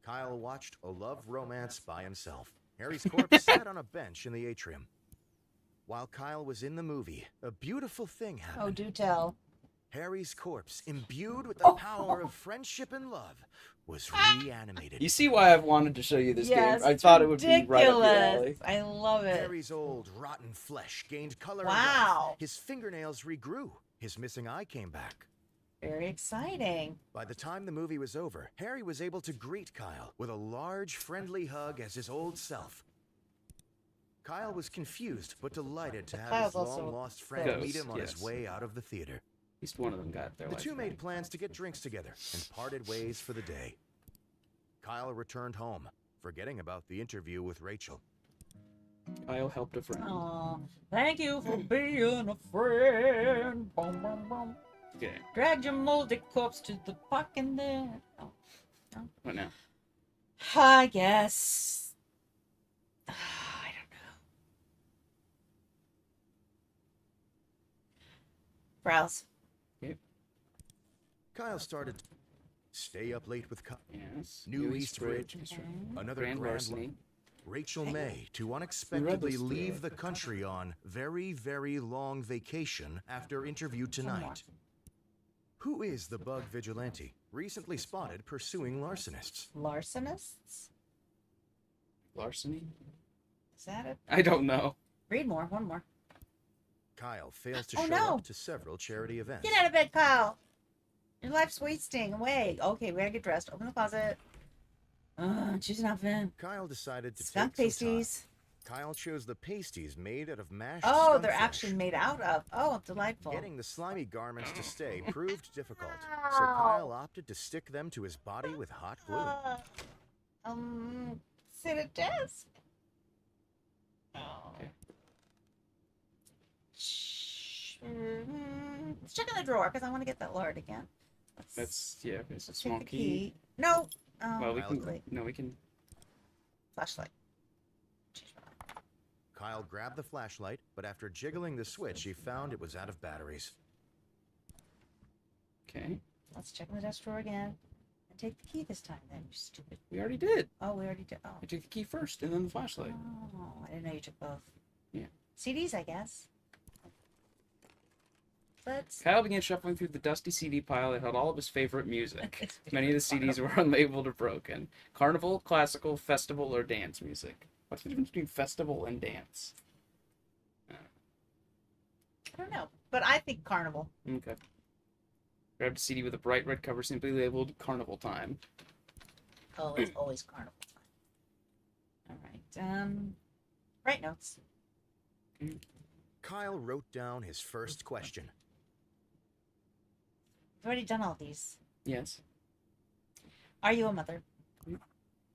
Kyle watched a love romance by himself. Harry's corpse sat on a bench in the atrium. While Kyle was in the movie, a beautiful thing happened. Oh, do tell. Harry's corpse, imbued with the power of friendship and love, was reanimated. You see why I've wanted to show you this Yes, game. I it's thought it would be right up your alley. ridiculous. I love it. Harry's old, rotten flesh gained color and Wow. life. His fingernails regrew. His missing eye came back. Very exciting. By the time the movie was over, Harry was able to greet Kyle with a large, friendly hug as his old self. Kyle was confused, but delighted to have Kyle's his also long-lost friend Ghost, meet him on his yes. way out of the theater. At least one of them got their The life two made back. plans to get drinks together and parted ways for the day. Kyle returned home, forgetting about the interview with Rachel. Kyle helped a friend. Aw, thank you for being a friend. Boom, boom, boom. Okay. Drag your moldy corpse to the fucking dead. Oh, What now? I guess. I don't know. Browse. Okay. Kyle started to stay up late with Yes. New Eastbridge, Mr. another Grand grand Larceny. Rachel May to unexpectedly those three. leave the country on very, very long vacation after interview tonight. Who is the bug vigilante recently spotted pursuing larcenists? Larcenists? Larceny? Is that it? I don't know. Read more. One more. Kyle fails to Oh, show no. up to several charity events. Get out of bed, Kyle. Your life's wasting away. Okay, we gotta get dressed. Open the closet. Choose an outfit. Kyle decided to Skunk take pasties. some time. Kyle chose the pasties made out of mashed Oh, skunk they're flesh. actually made out of. Oh, delightful. Getting the slimy garments to stay proved difficult, so Kyle opted to stick them to his body with hot glue. Sit at desk. Oh. Okay. Let's check in the drawer because I want to get that lard again. That's yeah. It's a Take small the key. No. Well, we can. Wait. No, we can. Flashlight. Change my mind. Kyle grabbed the flashlight, but after jiggling the switch, he found it was out of batteries. Okay. Let's check in the desk drawer again. And take the key this time then, you stupid. We already did. Oh, we already did. Oh. I took the key first and then the flashlight. Oh, I didn't know you took both. Yeah. CDs, I guess. Let's. Kyle began shuffling through the dusty CD pile that held all of his favorite music. Many of the CDs were unlabeled or broken. Carnival, classical, festival, or dance music. What's the difference between festival and dance? I don't know, but I think Carnival. Okay. Grabbed a CD with a bright red cover simply labeled Carnival Time. Oh, it's always Carnival time. All right. Write notes. Kyle wrote down his first question. I've already done all these. Yes. Are you a mother?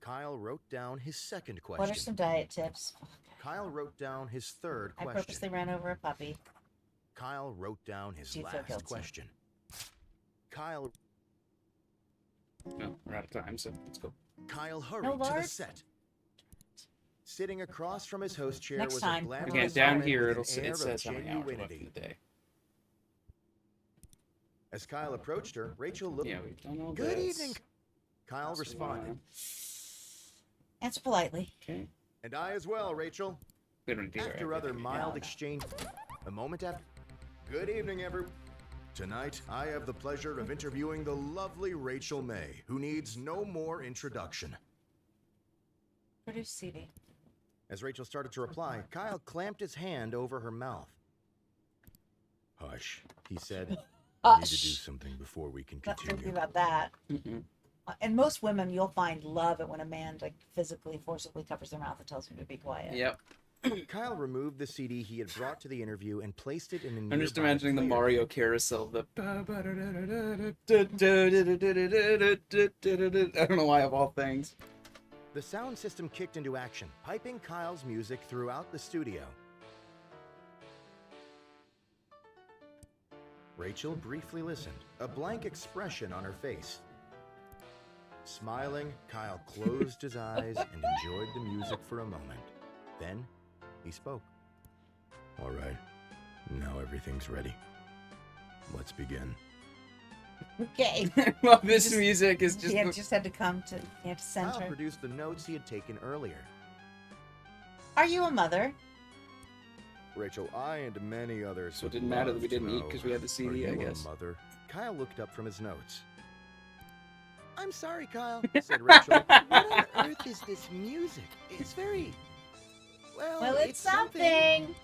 Kyle wrote down his second What are question. some diet tips? Kyle wrote down his third I question. purposely ran over a puppy. Kyle wrote down his Do you feel last guilty? question. Kyle No, we're out of time, so let's go. hurried No to the lard? set. Sitting across from his host chair Next was time. a glamorous Again, down woman here with it'll an say, air it of says how many hours left in genuinity. the day. As Kyle approached her, Rachel looked. Yeah, we've done all Good this. evening. Kyle responded. Answer politely. Okay. And I as well, Rachel. We don't need to do After other everything. mild no. exchange, a moment after. Good evening, everyone. Tonight, I have the pleasure of interviewing the lovely Rachel May, who needs no more introduction. Produce CD. As Rachel started to reply, Kyle clamped his hand over her mouth. Hush, he said. I need to do something before we can Not thinking continue. about that. Mm-mm. And most women, you'll find love it when a man like physically, forcibly covers their mouth and tells them to be quiet. Yep. Kyle removed the CD he had brought to the interview and placed it in a I'm just nearby imagining the player. Mario carousel. The I don't know why of all things. The sound system kicked into action, piping Kyle's music throughout the studio. Rachel briefly listened, a blank expression on her face. Smiling, Kyle closed his eyes and enjoyed the music for a moment. Then, he spoke. All right, now everything's ready. Let's begin. Okay. Well, this Just- music is just. He had just had to come to. He had to Kyle center. produced the notes he had taken earlier. Are you a mother? Rachel, I and many others. So it would didn't matter that love we to didn't eat know, 'cause we had the CD, are I you a guess. Mother? Kyle looked up from his notes. I'm sorry, Kyle, said Rachel. What on earth is this music? It's very. Well, it's something.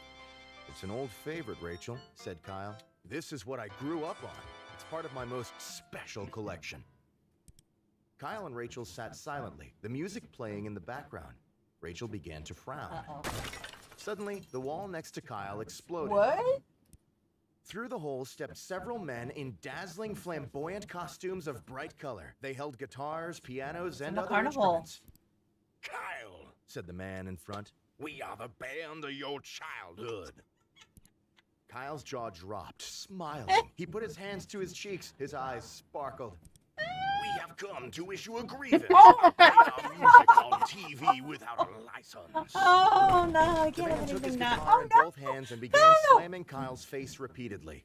It's an old favorite, Rachel, said Kyle. This is what I grew up on. It's part of my most special collection. Kyle and Rachel sat silently, the music playing in the background. Rachel began to frown. Uh-oh. Suddenly, the wall next to Kyle exploded. What? Through the hole stepped several men in dazzling, flamboyant costumes of bright color. They held guitars, pianos, and a other carnival. instruments. Kyle, said the man in front. We are the band of your childhood. Kyle's jaw dropped, smiling. He put his hands to his cheeks. His eyes sparkled. We have come to issue a grievance. Oh, Play our music on TV without a license. Oh no, I The can't man have took his anything not. guitar Oh in no. both hands and began No. slamming Kyle's face repeatedly.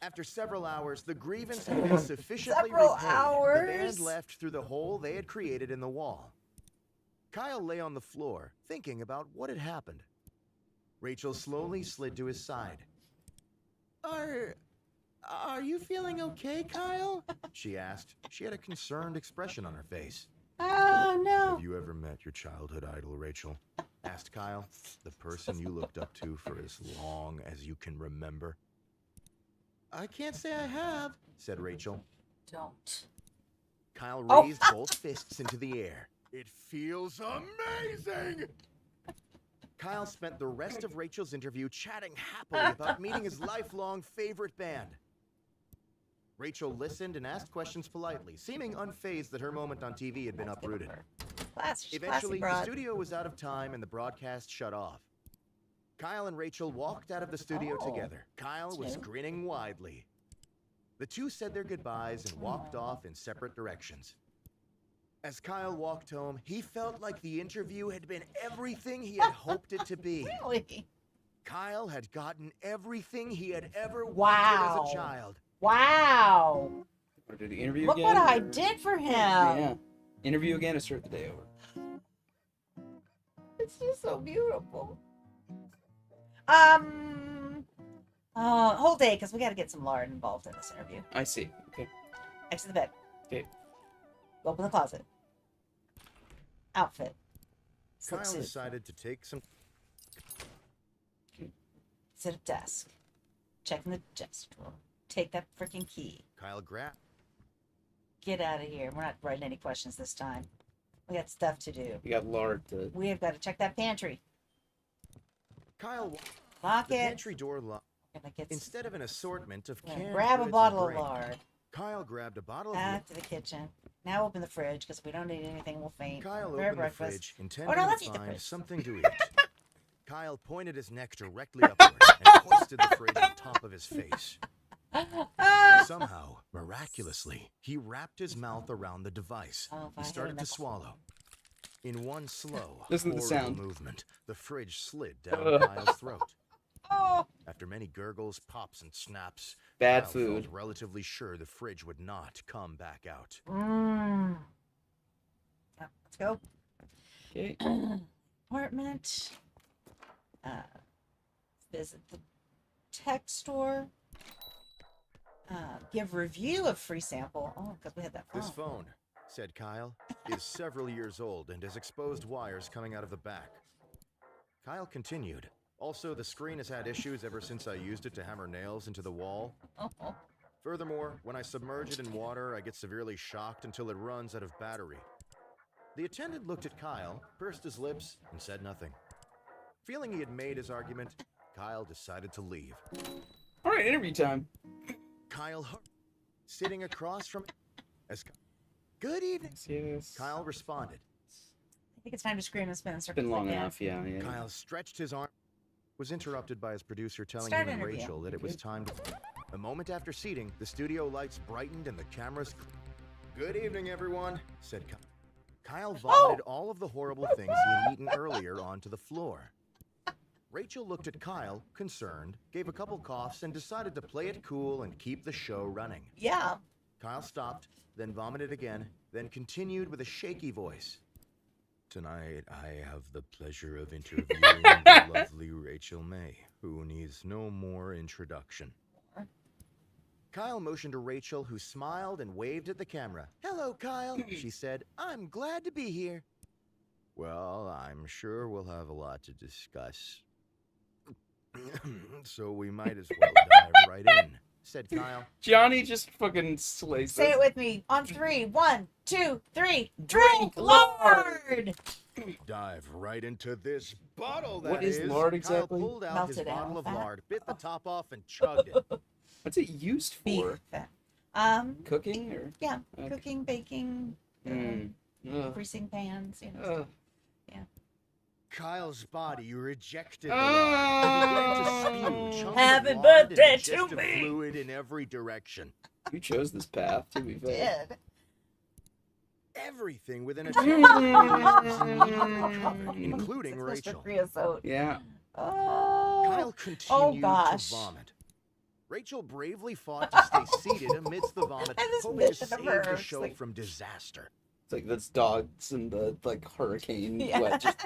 After several hours, the grievance had been sufficiently Several repaid. The hours? band left through the hole they had created in the wall. Kyle lay on the floor, thinking about what had happened. Rachel slowly slid to his side. Are you feeling okay, Kyle? She asked. She had a concerned expression on her face. Oh no. Have you ever met your childhood idol, Rachel? Asked Kyle, the person you looked up to for as long as you can remember. I can't say I have, said Rachel. Don't. Kyle Oh. raised both fists into the air. It feels amazing! Kyle spent the rest of Rachel's interview chatting happily about meeting his lifelong favorite band. Rachel listened and asked questions politely, seeming unfazed that her moment on TV had been uprooted. Eventually, the studio was out of time and the broadcast shut off. Kyle and Rachel walked out of the studio together. Kyle was grinning widely. The two said their goodbyes and walked off in separate directions. As Kyle walked home, he felt like the interview had been everything he had hoped it to be. Really? Kyle had gotten everything he had ever Wow. wanted as a child. Wow. Or did he interview Look again? what I or- did for him. Yeah. Interview again or start the day over. It's just so beautiful. Whole day, because we got to get some lard involved in this interview. I see. Okay. Exit the bed. Okay. Open the closet. Outfit. Slick Kyle suit. decided to take some... Sit at desk. Check in the desk drawer. Take that freaking key. Kyle grabbed... Get out of here. We're not writing any questions this time. We got stuff to do. We got lard to. We have got to check that pantry. Kyle... Lock The it. pantry door locked. Gonna get Instead of an assortment of canned grab a goods and bottle of grain, lard. Kyle grabbed a bottle of Back to the kitchen. Now open the fridge because we don't need anything. We'll faint. Kyle Prepare opened the breakfast. fridge, intending let's to eat the find fridge. something to eat. Kyle pointed his neck directly upward and hoisted the fridge on top of his face. Somehow, miraculously, he wrapped his mouth around the device. Oh, if I He had started to enough- swallow. In one slow, Listen to the horrible sound. movement, the fridge slid down Kyle's throat. Oh, After many gurgles, pops, and snaps, Bad Kyle food. felt relatively sure the fridge would not come back out. Yeah, let's go. Okay. Apartment. Visit the tech store. Give review of free sample. Oh, because we had that phone. This phone, said Kyle, is several years old and has exposed wires coming out of the back. Kyle continued. Also, the screen has had issues ever since I used it to hammer nails into the wall. Oh, Furthermore, when I submerge it in water, I get severely shocked until it runs out of battery. The attendant looked at Kyle, pursed his lips, and said nothing. Feeling he had made his argument, Kyle decided to leave. All right, interview time. Kyle hurried, sitting across from... As... Good evening, Yes. Kyle responded. I think it's time to scream and spin in It's circles been long again. enough. Yeah. Yeah. Kyle stretched his arm, was interrupted by his producer telling Start him and interview. Rachel that it was time to... A moment after seating, the studio lights brightened and the cameras... Good evening, everyone, said Kyle. Kyle vomited all of the horrible things he had eaten earlier onto the floor. Rachel looked at Kyle, concerned, gave a couple coughs, and decided to play it cool and keep the show running. Yeah. Kyle stopped, then vomited again, then continued with a shaky voice. Tonight, I have the pleasure of interviewing the lovely Rachel May, who needs no more introduction. Kyle motioned to Rachel, who smiled and waved at the camera. Hello, Kyle, she said. I'm glad to be here. Well, I'm sure we'll have a lot to discuss. So we might as well dive right in, said Kyle. Johnny just fucking slays Say us. it with me on 3. 1, 2, 3. Drink Drink lard. lard. Dive right into this bottle, that What is lard exactly? Kyle pulled out his Melted bottle animal of fat. lard, bit the top off, and chugged it. What's it used Beef for? fat. Cooking or? Yeah, Okay. cooking, baking, Mm. Ugh. greasing pans. You know. Ugh. Kyle's body rejected the lard and began to spew chunks Happy of lard birthday and to digestive me! fluid in every direction. You chose this path, to be fair. Did. Everything within a 10 was immediately covered, It's including Mr. Rachel. Creosote. Yeah. Oh. Kyle continued gosh. to vomit. Rachel bravely fought to stay seated amidst the vomit, And this hoping to mission of save the hers, show like- from disaster. It's like this dogs and the hurricane. Yeah. What, just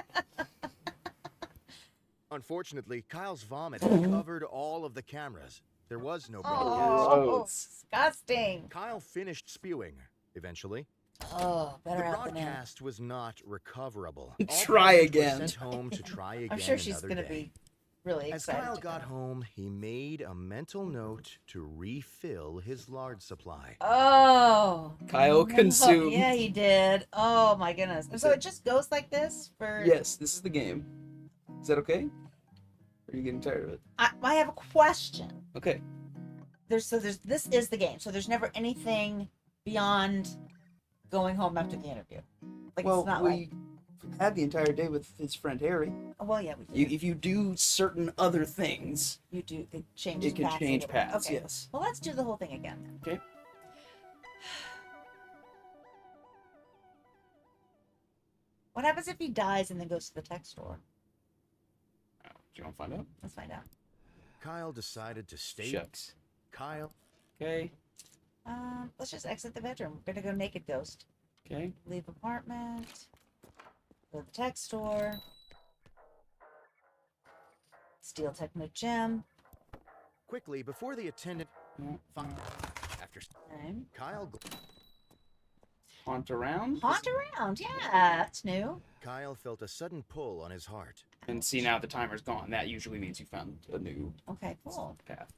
Unfortunately, Kyle's vomit had covered all of the cameras. There was no broadcast. Oh, Gross. disgusting. Kyle finished spewing, eventually. Oh, The better out than in. broadcast was not recoverable. All Try participants were again. Sent home to try again I'm sure she's another going to day. be really As excited. Kyle to got go. home, he made a mental note to refill his lard supply. Oh. Kyle no. consumed. Yeah, he did. Oh, my goodness. So it just goes like this for... Yes, this is the game. Is that okay? Or are you getting tired of it? I have a question. Okay. This is the game. So there's never anything beyond going home after the interview. Like, Well, it's not we like... had the entire day with his friend Harry. Oh, well, yeah, we do. If you do certain other things, You do. It changes it can paths a change little bit. paths. Okay. Yes. Well, let's do the whole thing again then. Okay. What happens if he dies and then goes to the tech store? Do you want to find out? Let's find out. Kyle decided to stay. Shucks. Kyle. Okay. Let's just exit the bedroom. We're gonna go naked ghost. Okay. Leave apartment. Go to the tech store. Steal Techno Gem. Quickly, before the attendant. Yeah. After Okay. Kyle. Haunt around. Haunt around. Yeah, that's new. Kyle felt a sudden pull on his heart. And see, now the timer's gone. That usually means you found a new Okay, cool. path.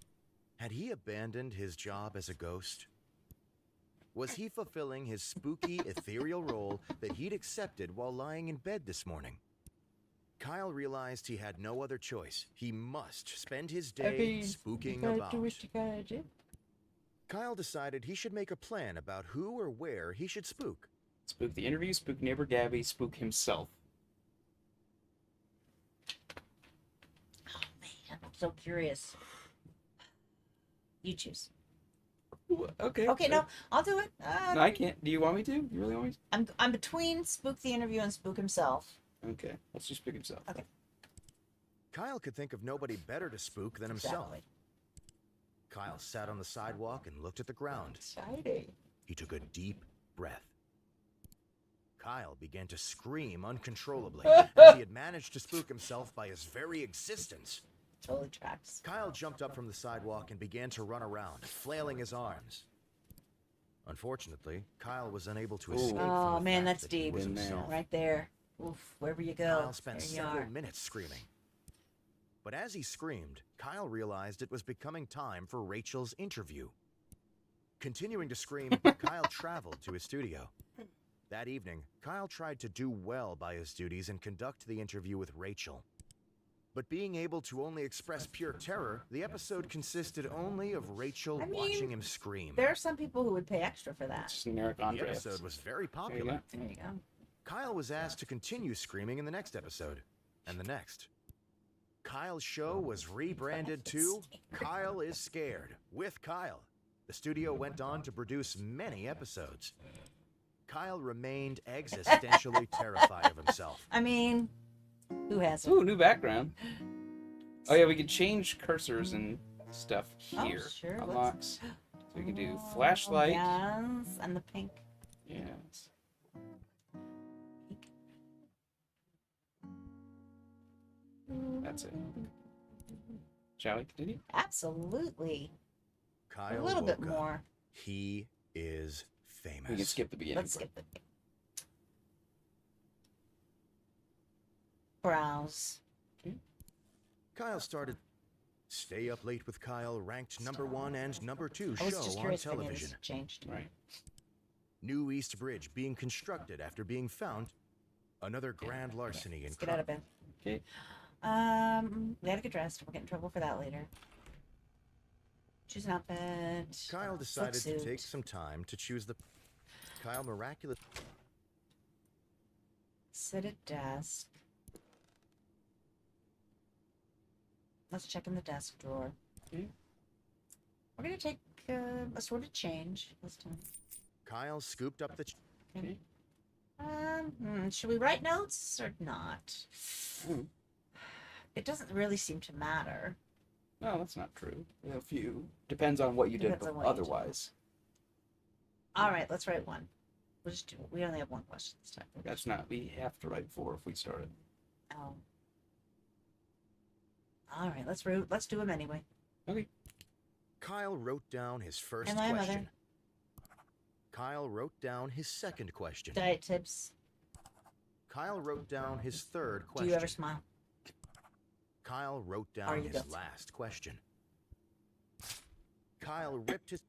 Had he abandoned his job as a ghost? Was he fulfilling his spooky, ethereal role that he'd accepted while lying in bed this morning? Kyle realized he had no other choice. He must spend his day spooking about. Kyle decided he should make a plan about who or where he should spook. Spook the interview, spook neighbor Gabby, spook himself. Oh man, I'm so curious. You choose. Okay. Okay, no, I'll do it. No, I can't. Do you want me to? You really want me I'm between spook the interview and spook himself. to? Okay. Let's just spook himself. Okay. Kyle could think of nobody better to spook than himself. Exactly. Kyle sat on the sidewalk and looked at the ground. Exciting. He took a deep breath. Kyle began to scream uncontrollably, as he had managed to spook himself by his very existence. Totally tracks. Kyle jumped up from the sidewalk and began to run around, flailing his arms. Unfortunately, Kyle was unable to escape from Oh the man, fact that's that he deep. was Been there. himself. Right there. Oof, wherever you go. Kyle spent there you several are. minutes screaming. But as he screamed, Kyle realized it was becoming time for Rachel's interview. Continuing to scream, Kyle traveled to his studio. That evening, Kyle tried to do well by his duties and conduct the interview with Rachel. But being able to only express pure terror, the episode consisted only of Rachel I mean, watching him scream. There are some people who would pay extra for that. Just generic The Andre. episode was very There you popular. go. There you go. Kyle was asked to continue screaming in the next episode, and the next. Kyle's show was rebranded to Kyle is Scared with Kyle. The studio went on to produce many episodes. Kyle remained existentially terrified of himself. I mean, who hasn't? Ooh, new background. Oh yeah, we can change cursors and stuff Oh, here. sure, let's- Unlocks. So we can do Oh, flashlight. Yes, and the pink. Yes. That's it. Shall we continue? Absolutely. Kyle A little bit woke up. more. He is famous. We can skip the beginning. Let's skip the browse. Kyle started Stay Up Late with Kyle ranked #1 and #2 I was show just on curious if any of television. this changed. Right. New East Bridge being constructed after being found. Another grand larceny in Let's get out of bed. Okay. We gotta get dressed. We'll get in trouble for that later. Choose an outfit. Kyle decided to suit. take some time to choose the. Kyle miraculous. Sit at desk. Let's check in the desk drawer. Okay. We're gonna take assorted change this time. Kyle scooped up the. Okay. Should we write notes or not? Hmm. It doesn't really seem to matter. No, that's not true. A few. Depends on what you did Depends on what you did. otherwise. All right, let's write one. We'll just do. We only have one question this time. That's not. We have to write 4 if we started. Oh. All right, let's do them anyway. Okay. Kyle wrote down his first Am I a mother? question. Kyle wrote down his second question. Diet tips. Kyle wrote down his third Do question. you ever smile? Kyle wrote Are down you his guilty? last question. Kyle ripped his.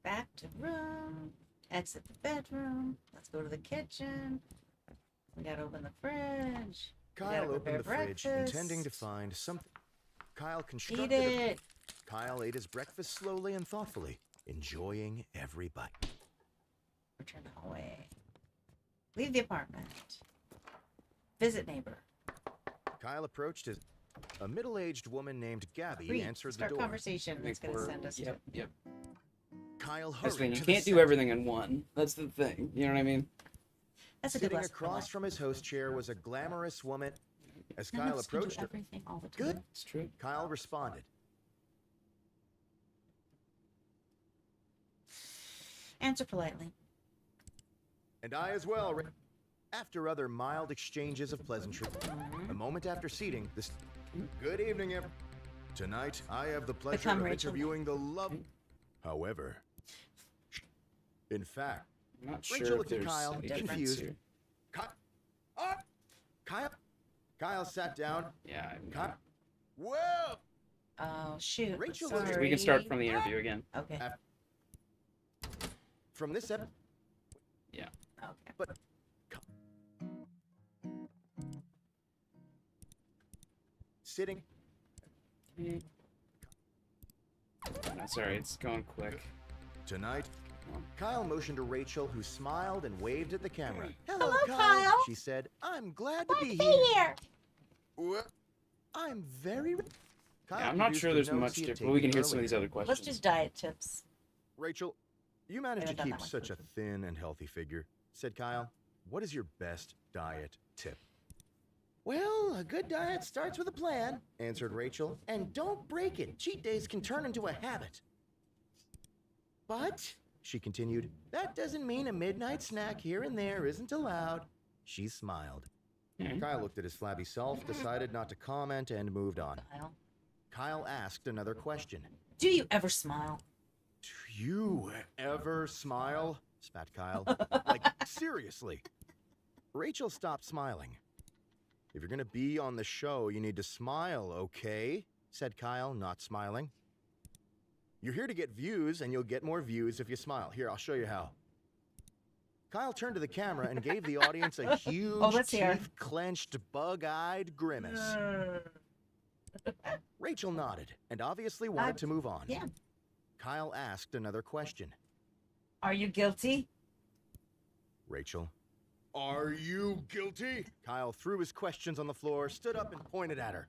Back to room. Exit the bedroom. Let's go to the kitchen. We gotta open the fridge. We gotta Kyle opened prepare the fridge, breakfast. intending to find something. Kyle Eat constructed. it. Kyle ate his breakfast slowly and thoughtfully, enjoying every bite. Return the hallway. Leave the apartment. Visit neighbor. Kyle approached his. A middle-aged woman named Gabby Read. answered the Start door. conversation. That's gonna We're- send us Yep. to. Yep. Kyle That's the hurried thing. to You the can't do center. everything in one. That's the thing. You know what I mean? That's a good Sitting lesson. for across life. from his host chair was a glamorous woman. As None Kyle of us can do approached her, everything all the time. Good. It's true. Kyle responded. Answer politely. And I as well. After other mild exchanges of pleasantry, a moment after seating, this. Good evening, everyone. Tonight, I have the pleasure Become of Rachel. interviewing the love. However, in fact, I'm not Rachel sure if looked at there's Kyle, any difference confused. here. Kyle sat down. Yeah. Kyle. Whoa! Oh shoot. Rachel Sorry. was- We can start from the interview again. Okay. From this episode. Yeah. Okay. But. Sitting. No, sorry, it's going quick. Tonight, Kyle motioned to Rachel, who smiled and waved at the camera. Hello, Kyle. She said, I'm glad to be here. What? I'm very. Kyle Yeah, I'm not produced sure the there's notes much he had difference, but we can taken hear some of these earlier. other questions. Let's just diet tips. Rachel, you managed to haven't done keep that one. such a thin and healthy figure, said Kyle. What is your best diet tip? Well, a good diet starts with a plan, answered Rachel. And don't break it. Cheat days can turn into a habit. But, she continued, that doesn't mean a midnight snack here and there isn't allowed. She smiled. Okay. Kyle looked at his flabby self, decided not to comment, and moved on. Kyle. Kyle asked another question. Do you ever smile? Do you ever smile? Spat Kyle. Like, seriously. Rachel stopped smiling. If you're gonna be on the show, you need to smile, okay? Said Kyle, not smiling. You're here to get views, and you'll get more views if you smile. Here, I'll show you how. Kyle turned to the camera and gave the audience a huge, let's hear. teeth-clenched, bug-eyed grimace. Rachel nodded and obviously wanted to move on. Yeah. Kyle asked another question. Are you guilty? Rachel. Are you guilty? Kyle threw his questions on the floor, stood up, and pointed at her.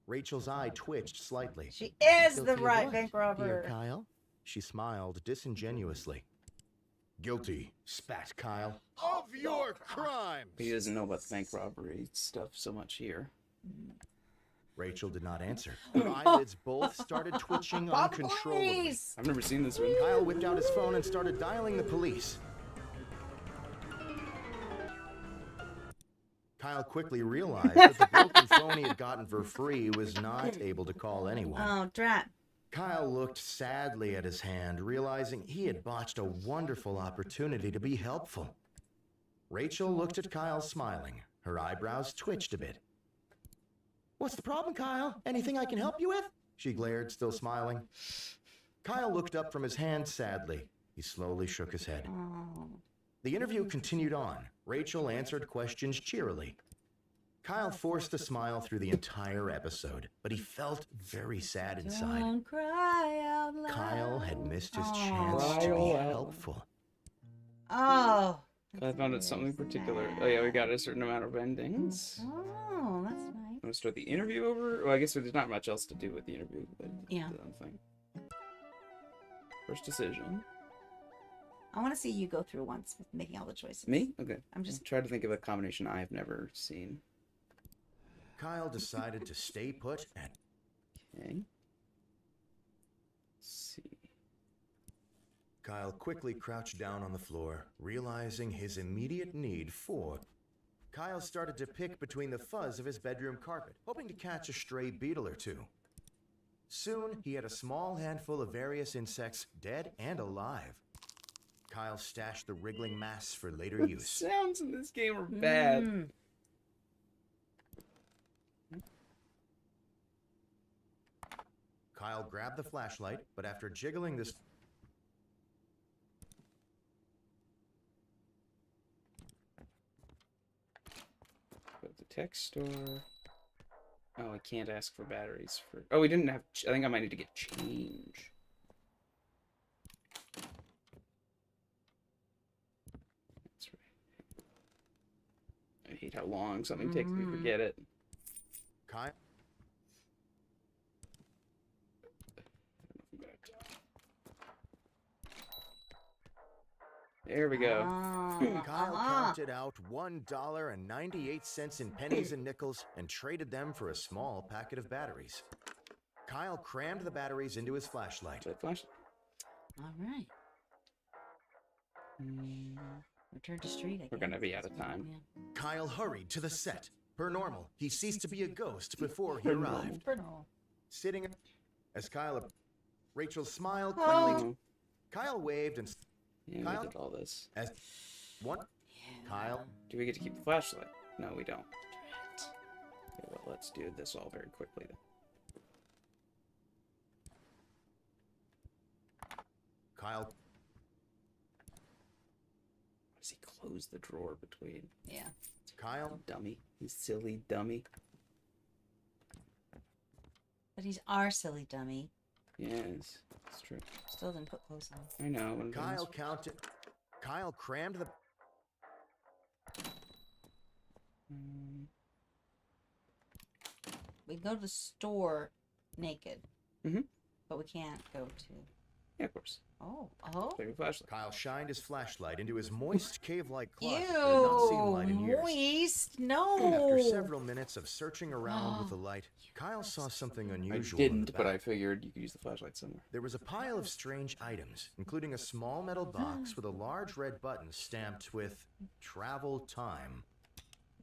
Rachel's eye twitched slightly. She is Guilty the of right what, bank dear robber. Kyle? She smiled disingenuously. Guilty, spat Kyle. Of your crimes! He doesn't know about the bank robbery stuff so much here. Rachel did not answer. Her eyelids both started twitching uncontrollably. Please. I've never seen this one. Kyle whipped out his phone and started dialing the police. Kyle quickly realized that the broken phone he had gotten for free was not able to call anyone. Oh, drat. Kyle looked sadly at his hand, realizing he had botched a wonderful opportunity to be helpful. Rachel looked at Kyle smiling. Her eyebrows twitched a bit. What's the problem, Kyle? Anything I can help you with? She glared, still smiling. Kyle looked up from his hand sadly. He slowly shook his head. Oh. The interview continued on. Rachel answered questions cheerily. Kyle forced a smile through the entire episode, but he felt very sad inside. Don't cry out loud. Kyle had missed his Aw. chance to be Cry out loud. helpful. Oh, I found it something very particular. Oh yeah, we got a certain amount of sad. endings. Oh, that's nice. I'm gonna start the interview over. Well, I guess there's not much else to do with the interview. But Yeah. the thing. First decision. I want to see you go through once with making all the choices. Me? Okay. I'm just. Try to think of a combination I've never seen. Kyle decided to stay put and Okay. Let's see. Kyle quickly crouched down on the floor, realizing his immediate need for. Kyle started to pick between the fuzz of his bedroom carpet, hoping to catch a stray beetle or two. Soon, he had a small handful of various insects, dead and alive. Kyle stashed the wriggling mass for later The use. sounds in this game are bad. Mm. Kyle grabbed the flashlight, but after jiggling this. Go to the tech store. Oh, I can't ask for batteries for. Oh, we didn't have. I think I might need to get change. That's right. I hate how long something takes me to forget it. Kyle. There we go. Kyle counted out $1.98 in pennies and nickels and traded them for a small packet of batteries. Kyle crammed the batteries into his flashlight. That flash. All right. Return to street. I We're guess. gonna be out of time. Yeah. Kyle hurried to the set. Per normal, he ceased to be a ghost before he arrived. Sitting as Kyle, Rachel smiled quickly. Oh. Kyle waved and Yeah, Kyle? we did all this. as one. Yeah. Kyle. Do we get to keep the flashlight? No, we don't. Okay, well, let's do this all very quickly then. Kyle. Why does he close the drawer between? Yeah. Kyle. Dummy. You silly dummy. But he's our silly dummy. Yes, it's true. Still didn't put clothes on. I know. When Kyle counted. Kyle crammed the. Um, We can go to the store naked. Mhm. But we can't go to. yeah, of course. Oh. Take a flashlight. Kyle shined his flashlight into his moist, cave-like closet that had not seen light in Ew. years. Moist. No. After several minutes of searching around with the light, Kyle saw something I unusual. in the didn't, but I back. figured you could use the flashlight somewhere. There was a pile of strange items, including a small metal box with a large red button stamped with "Travel Time."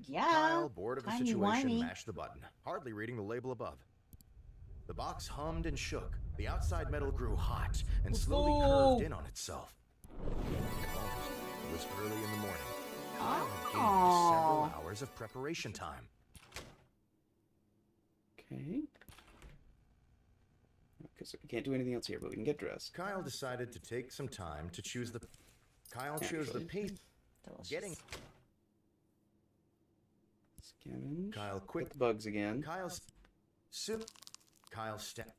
Yeah. Kyle, bored of the Timey situation, wimey. mashed the button, hardly reading the label above. The box hummed and shook. The outside metal grew hot and slowly curved in on itself. It was early in the morning. Kyle had gained several hours of preparation time. Okay. Because we can't do anything else here, but we can get dressed. Kyle decided to take some time to choose the. Kyle chose the Actually. pace. Delicious. Getting Scavenge. Kyle quick. With the bugs again. Kyle's. Soon. Kyle stepped.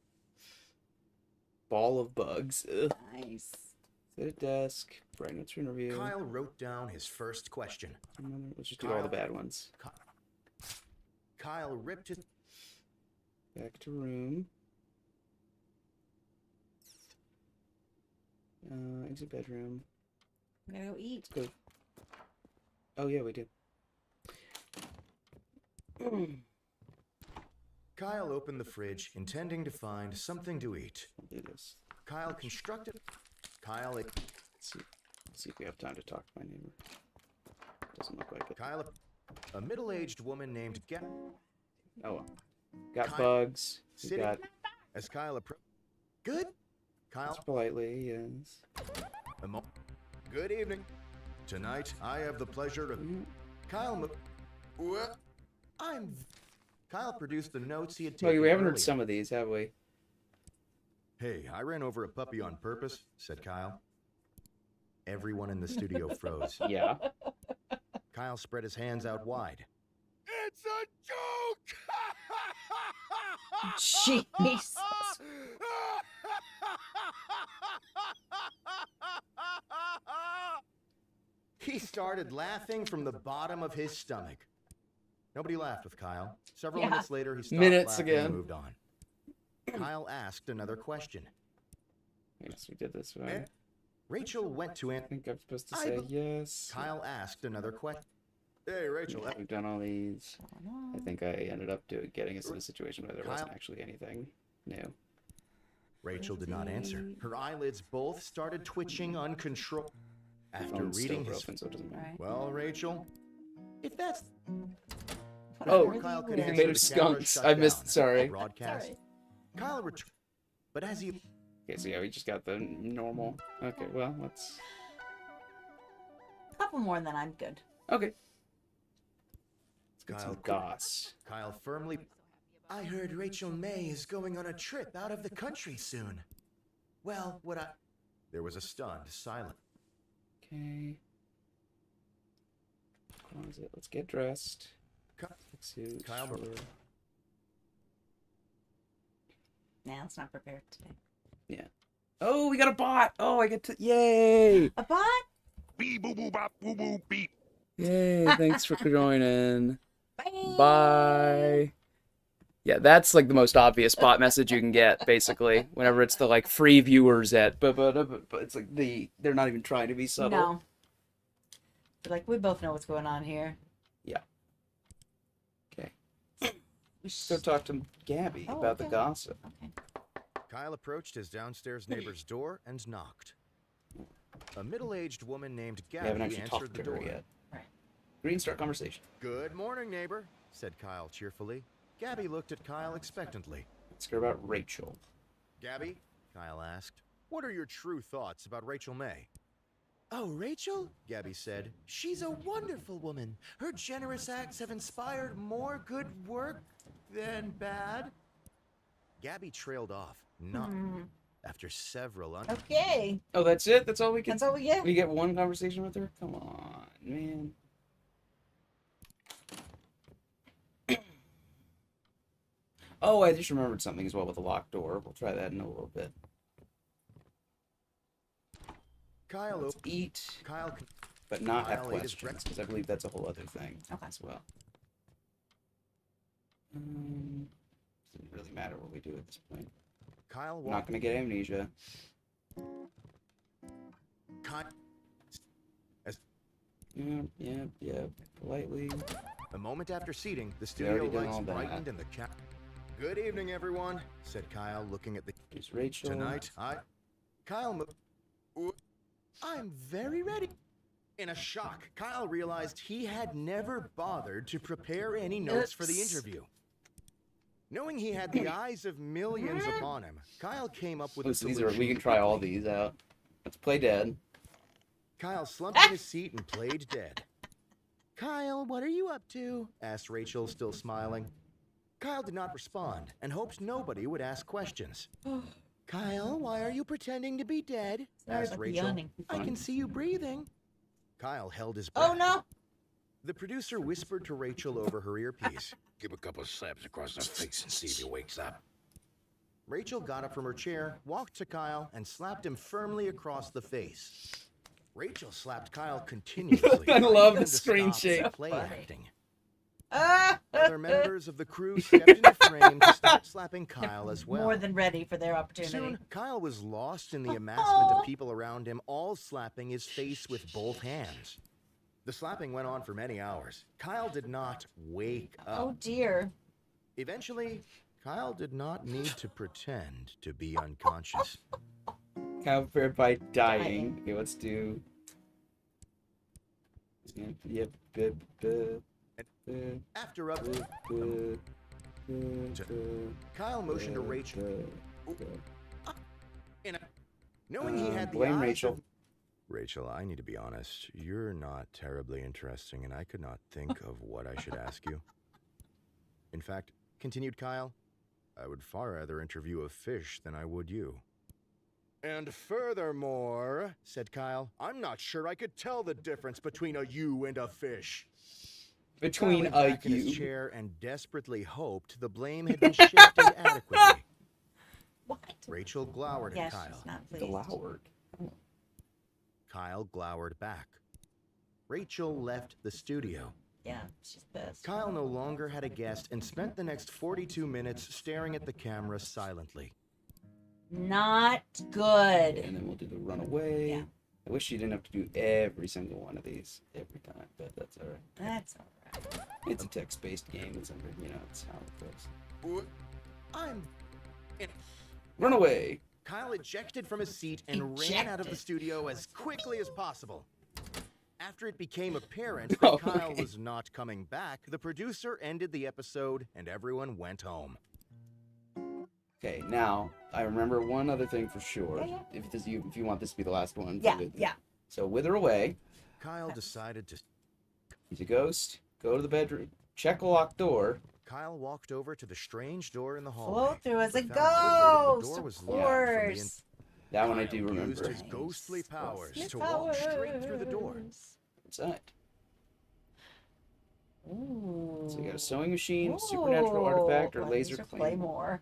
Ball of bugs. Ugh. Nice. Sit at desk. Write notes for interview. Kyle wrote down his first question. Let's just do all the bad ones. Kyle ripped his. Back to room. Exit bedroom. We gotta go eat. Let's go. Oh yeah, we do. Kyle opened the fridge, intending to find something to eat. We'll do this. Kyle constructed. Kyle. Let's see if we have time to talk to my neighbor. Doesn't look like it. Kyle. A middle-aged woman named Gap. Oh well. Got Kyle- bugs. We Sitting. got. As Kyle approached. Good. Kyle. Politely, yes. Good evening. Tonight, I have the pleasure of. Kyle. What? Kyle produced the notes he had taken. Well, we haven't earlier. heard some of these, have we? Hey, I ran over a puppy on purpose, said Kyle. Everyone in the studio froze. Yeah. Kyle spread his hands out wide. It's a joke! Jesus. He started laughing from the bottom of his stomach. Nobody laughed with Kyle. Several Yeah. minutes later, he stopped Minutes laughing again. and moved on. Kyle asked another question. Yes, we did this right. Eh, Rachel went to I Aunt. think I'm supposed to I say be- yes. Kyle asked another question. Hey, Rachel. We've done all these. I think I ended up getting us in a situation where there wasn't Kyle- actually anything new. Rachel did not answer. Her eyelids both started twitching uncontrolled. After Phone's still reading his. broken, so it doesn't matter. Right. Well, Rachel, if that's. Oh, Before Kyle could weird. answer, Made the of camera skunks. shut I missed. down. Sorry. Broadcast. Sorry. Kyle returned. But as he. Okay, so yeah, we just got the normal. Okay, well, let's. A couple more and then I'm good. Okay. Let's get Kyle some qu- goss. Kyle firmly. I heard Rachel May is going on a trip out of the country soon. Well, what I. There was a stunned silence. Okay. Closet. Let's get dressed. Ky- Suit, Kyle- sure. Nah, it's not prepared today. Yeah. Oh, we got a bot. Oh, I get to. Yay! A bot? Beep boo boo bop boo boo beep. Yay! Thanks for joining. Bye. Bye. Yeah, that's like the most obvious bot message you can get, basically. Whenever it's the like free viewers at, but it's like they're not even trying to be subtle. No. But, like, we both know what's going on here. Okay. We So should... talk to Gabby Oh, about the okay. gossip. Okay. Kyle approached his downstairs neighbor's door and knocked. A middle-aged woman named We haven't Gabby actually answered talked the to her door. yet. Right. Green, start conversation. Good morning, neighbor, said Kyle cheerfully. Gabby looked at Kyle expectantly. Let's hear about Rachel. Gabby, Kyle asked, what are your true thoughts about Rachel May? Oh, Rachel? Gabby said. She's a wonderful woman. Her generous acts have inspired more good work than bad. Gabby trailed off, not after several Okay. Oh, that's it? That's all we can. That's all we get. We get one conversation with her? Come on, man. Oh, I just remembered something as well with the locked door. We'll try that in a little bit. Kyle, Let's eat, Kyle, but not have Kyle ate his questions, because I believe that's a whole other thing Okay. as well. Doesn't really matter what we do at this point. Kyle We're not walked. going to get amnesia. Kyle, Yeah. Politely. a moment after seating, the We already studio done lights all that. brightened and the cat. Good evening, everyone, said Kyle, looking at the. Here's Rachel. Tonight, Kyle. I'm very ready. In a shock, Kyle realized he had never bothered to prepare any notes for the Oops. interview. Knowing he had the eyes of millions upon him, Kyle came up with a Listen, solution. we can try all these out. Let's play dead. Kyle slumped in his seat and played dead. Kyle, what are you up to? Asked Rachel, still smiling. Kyle did not respond and hoped nobody would ask questions. Kyle, why are you pretending to be dead? Sorry Asked about the Rachel. yawning. I can see you breathing. Kyle held his breath. Oh, no. The producer whispered to Rachel over her earpiece. Give a couple slaps across the face and see if he wakes up. Rachel got up from her chair, walked to Kyle, and slapped him firmly across the face. Rachel slapped Kyle continuously. I love him the to screen stop shake. Play Funny. acting. Ah! Other members of the crew stepped into frame to start slapping Kyle as well. More than ready for their opportunity. Soon, Kyle was lost in the amassment of people around him, all slapping his face with both hands. The slapping went on for many hours. Kyle did not wake up. Oh, dear. Eventually, Kyle did not need to pretend to be unconscious. Kyle prepared by dying. Okay, let's do. Yep. After up, Kyle motioned to Rachel. Knowing he had the blame eyes Rachel. of- Rachel, I need to be honest. You're not terribly interesting, and I could not think of what I should ask you. In fact, continued Kyle, I would far rather interview a fish than I would you. And furthermore, said Kyle, I'm not sure I could tell the difference between a you and a fish. Between Kyle leaned back in his you. chair and desperately hoped the blame had been shifted adequately. What? Rachel glowered Yeah, at Kyle. she's not pleased. Gloward. Kyle glowered back. Rachel left the studio. Yeah, she's pissed. Kyle no longer had a guest and spent the next 42 minutes staring at the camera silently. Not good. And then we'll do the runaway. Yeah. I wish you didn't have to do every single one of these every time, but that's all right. That's all right. It's a text-based game. It's under, it's how it goes. I'm... Runaway. Kyle ejected from his seat and ran out of the studio as quickly as possible. After it became apparent that Kyle was not coming back, the producer ended the episode and everyone went home. Okay, now I remember one other thing for sure. Yeah. If you want this to be the last one. Yeah. So wither away. Kyle decided to... He's a ghost. Go to the bedroom. Check a locked door. Kyle walked over to the strange door in the hallway. Float through as a but found quickly that the ghost. door Of was locked from the course. That one I Kyle do remember. used his ghostly powers His to walk straight through the door. powers. Inside. Ooh. So you got a sewing machine, supernatural artifact, or Ooh, laser claymore.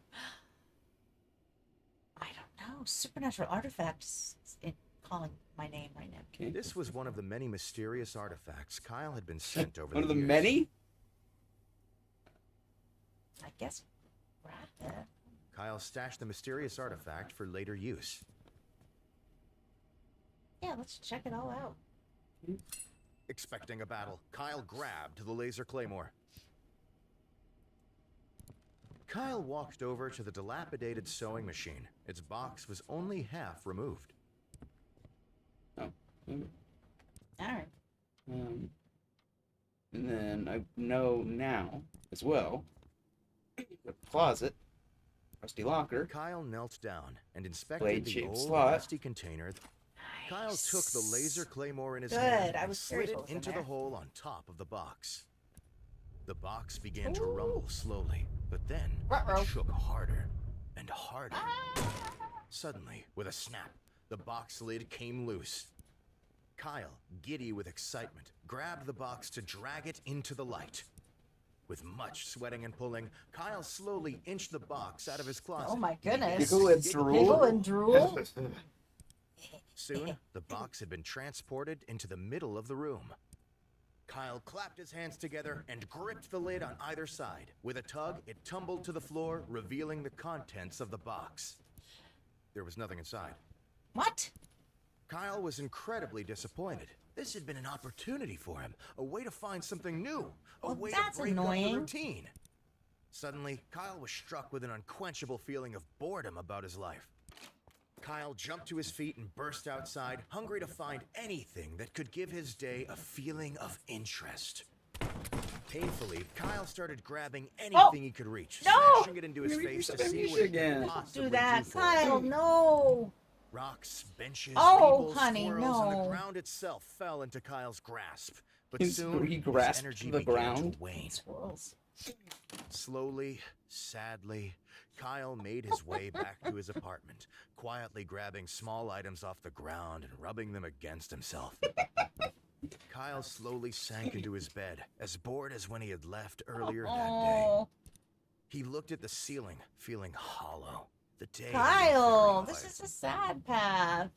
I don't know. Supernatural artifacts in calling my name right now. Okay. This was one of the many mysterious artifacts Kyle had been sent over One of the years. many? I guess grab it. Kyle stashed the mysterious artifact for later use. Yeah, let's check it all out. Expecting a battle, Kyle grabbed the laser claymore. Kyle walked over to the dilapidated sewing machine. Its box was only half removed. Oh. mm. All right. And then I know now as well. The closet, rusty locker. Kyle knelt down and inspected the Blade-shaped old slot. rusty container. Kyle took the laser claymore in his Good, hand I and was slid curious it what was in into the there. hole on top of the box. The box began to Ooh. rumble slowly, but then Ruh-roh. it shook harder and harder. Suddenly, with a snap, the box lid came loose. Kyle, giddy with excitement, grabbed the box to drag it into the light. With much sweating and pulling, Kyle slowly inched the box out of his closet. Oh my goodness. Giggle and drool. Giggle and drool. Soon, the box had been transported into the middle of the room. Kyle clapped his hands together and gripped the lid on either side. With a tug, it tumbled to the floor, revealing the contents of the box. There was nothing inside. What? Kyle was incredibly disappointed. This had been an opportunity for him, a way to find something new, a Well, way that's to break up annoying. the routine. Suddenly, Kyle was struck with an unquenchable feeling of boredom about his life. Kyle jumped to his feet and burst outside, hungry to find anything that could give his day a feeling of interest. Painfully, Kyle started grabbing anything he could reach, No! smashing it into his You're face to using see amnesia what he again. could Don't possibly Do that, do for it. Kyle. No. Rocks, benches, Oh, people, honey, squirrels, and no. the ground itself fell into Kyle's grasp. But He soon, his grasped energy the began ground? to wane. Squirrels. Slowly, sadly, Kyle made his way back to his apartment, quietly grabbing small items off the ground and rubbing them against himself. Kyle slowly sank into his bed, as bored as when he had left earlier that day. Oh, He looked at the ceiling, feeling hollow. The day had been Kyle, very this hard. is a sad path.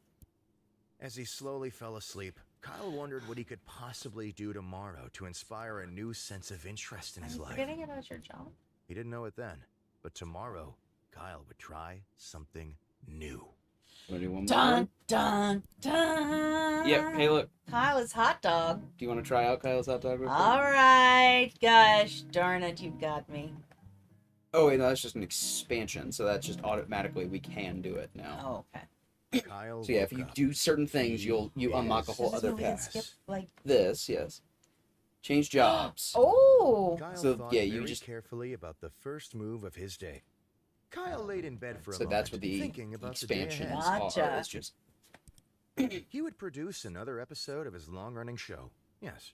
As he slowly fell asleep, Kyle wondered what he could possibly do tomorrow to inspire a new sense of interest in Are his you life. forgetting about your job? He didn't know it then, but tomorrow, Kyle would try something new. Want to do one more? Dun, dun, dun. Yep. Hey, look. Kyle is hot dog. Do you want to try out Kyle's hot dog? real quick? All right. Gosh darn it, you got me. Oh wait, no, that's just an expansion, so that's just automatically we can do it now. Oh, okay. Kyle So yeah, if woke you up. do certain things, you unlock a whole Does this other mean we can path. skip, like... This, yes. Change jobs. Oh. Kyle So, thought yeah, you very just- carefully about the first move of his day. Kyle laid in bed for a So moment, that's what the thinking about the day expansions ahead. Gotcha. are. It's just He would produce another episode of his long-running show. Yes.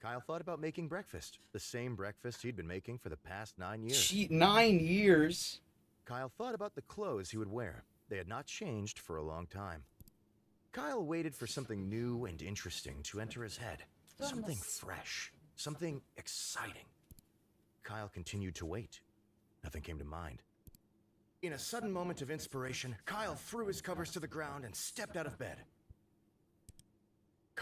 Kyle thought about making breakfast, the same breakfast he'd been making for the past 9 years. 9 years. Kyle thought about the clothes he would wear. They had not changed for a long time. Kyle waited for something new and interesting to enter his head. Something Goodness. fresh. Something exciting. Kyle continued to wait. Nothing came to mind. In a sudden moment of inspiration, Kyle threw his covers to the ground and stepped out of bed.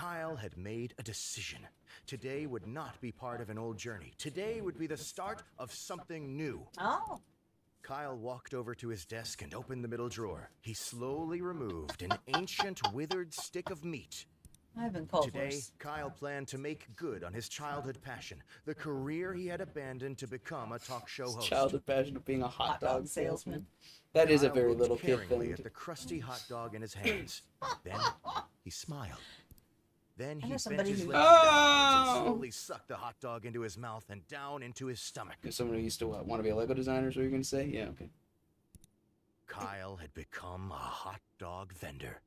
Kyle had made a decision. Today would not be part of an old journey. Today would be the start of something new. Oh. Kyle walked over to his desk and opened the middle drawer. He slowly removed an ancient, withered stick of meat. I've been called Today, worse. Kyle planned to make good on his childhood passion, the career he had abandoned to become a talk show host. Childhood passion of being a hot dog salesman. salesman. That is a Kyle very looked little kid caringly thing. at the crusty hot dog in his hands. Then he smiled. Then I he know bent somebody his who- lips downwards Oh! and slowly sucked the hot dog into his mouth and down into his stomach. As someone who used to want to be a Lego designer, is what you're going to say? Yeah, okay. Kyle had become a hot dog vendor.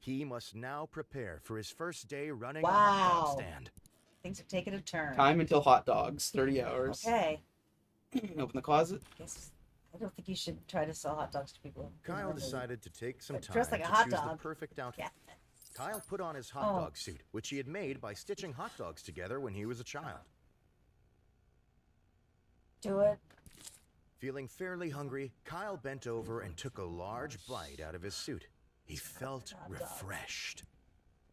He must now prepare for his first day running a hot Wow. dog stand. Things have taken a turn. Time until hot dogs, 30 hours. Okay. Open the closet. Guess I don't think you should try to sell hot dogs to people. Kyle decided to take some But time dressed like a to hot choose the dog. perfect outfit. Yeah. Kyle put on his hot Oh. dog suit, which he had made by stitching hot dogs together when he was a child. Do it. Feeling fairly hungry, Kyle bent over and took a large bite out of his suit. He felt Hot dog. refreshed.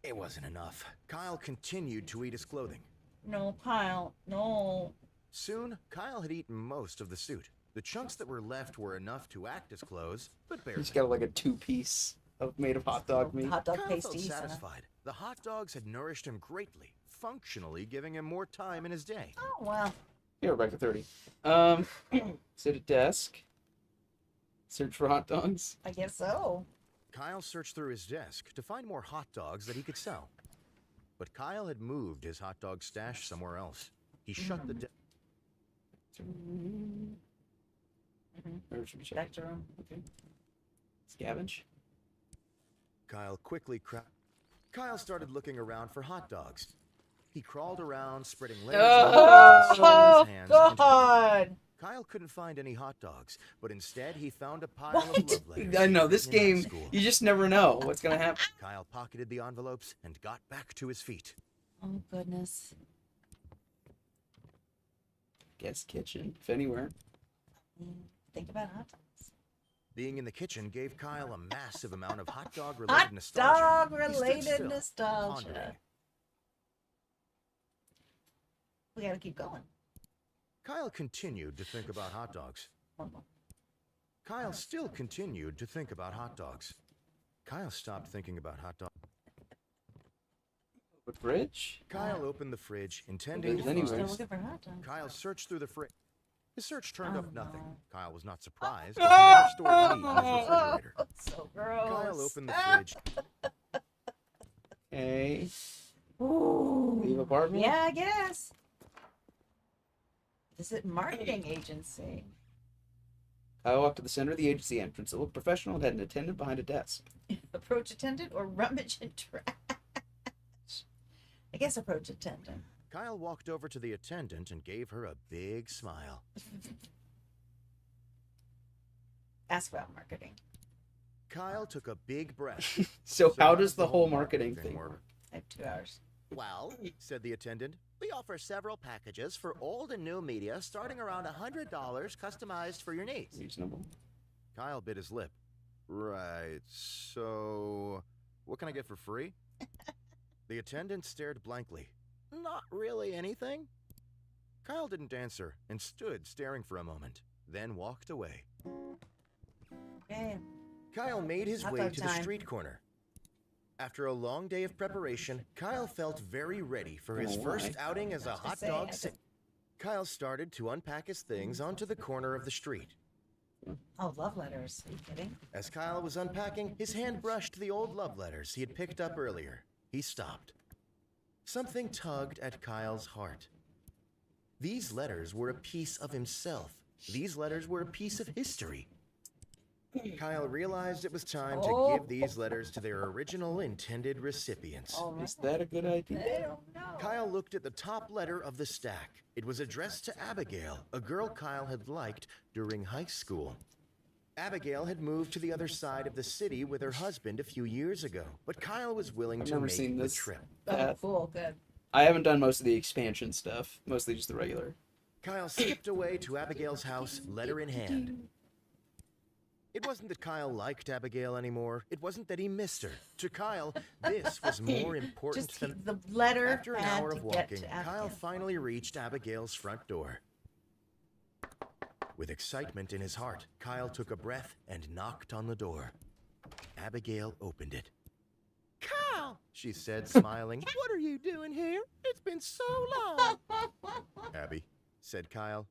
It wasn't enough. Kyle continued to eat his clothing. No, Kyle. No. Soon, Kyle had eaten most of the suit. The chunks that were left were enough to act as clothes, but barely. He's got like a 2-piece made of hot dog meat. Hot dog Kyle felt pasties. satisfied. The hot dogs had nourished him greatly, functionally giving him more time in his day. Oh, well. Yeah, we're back to 30. Sit at desk. Search for hot dogs. I guess so. Kyle searched through his desk to find more hot dogs that he could sell. But Kyle had moved his hot dog stash somewhere else. He shut the desk. Or should we check? Back to room. Okay. Scavenge. Kyle quickly Kyle started looking around for hot dogs. He crawled around, spreading layers of hot dogs Oh, in his hands. and God. Kyle couldn't find any hot dogs, but instead he found a pile of What? love letters. I know, this written in high game, school. you just never know what's going to happen. Kyle pocketed the envelopes and got back to his feet. Oh, goodness. Guest kitchen, if anywhere. Think about hot dogs. Being in the kitchen gave Kyle a massive amount of hot Hot dog-related nostalgia. dog He stood related still, nostalgia. pondering. We gotta keep going. Kyle continued to think about hot dogs. One more. Kyle still continued to think about hot dogs. Kyle stopped thinking about hot dogs. The fridge? Kyle opened the fridge, intending to There's anywhere. Still find... looking for hot dogs. Kyle searched through the fridge. His search turned Oh, up nothing. no. Kyle was not surprised, as he never stored meat in his Oh, refrigerator. so gross. Kyle opened the fridge. Okay. Ooh. Leave apartment? Yeah, I guess. Visit marketing agency. I walked to the center of the agency entrance. It looked professional and had an attendant behind a desk. Approach attendant or rummage in trash? I guess approach attendant. Kyle walked over to the attendant and gave her a big smile. Ask about marketing. Kyle took a big breath. So how does the whole marketing thing work? work? I have 2 hours. Well, said the attendant, we offer several packages for old and new media starting around $100 customized for your needs. Reasonable. Kyle bit his lip. Right, so what can I get for free? The attendant stared blankly. Not really anything. Kyle didn't answer and stood staring for a moment, then walked away. Okay. Kyle made his Hot way dog to the time. street corner. After a long day of preparation, Kyle felt very ready for his Oh, first my. outing as a hot say, dog. I could- Kyle started to unpack his things onto the corner of the street. Oh, love letters. Are you kidding? As Kyle was unpacking, his hand brushed the old love letters he had picked up earlier. He stopped. Something tugged at Kyle's heart. These letters were a piece of himself. These letters were a piece of history. Kyle realized it was time to give these letters to their original intended recipients. Oh, Is that a good idea? I don't know. Kyle looked at the top letter of the stack. It was addressed to Abigail, a girl Kyle had liked during high school. Abigail had moved to the other side of the city with her husband a few years ago, but Kyle was willing I've to never make seen the this. trip. Oh, cool. Good. I haven't done most of the expansion stuff. Mostly just the regular. Kyle skipped away to Abigail's house, letter in hand. It wasn't that Kyle liked Abigail anymore. It wasn't that he missed her. To Kyle, this was more important Just than... the letter After an had hour to of get walking, to Kyle Abigail. finally reached Abigail's front door. With excitement in his heart, Kyle took a breath and knocked on the door. Abigail opened it. Kyle, she said, smiling. What are you doing here? It's been so long. Abby, said Kyle,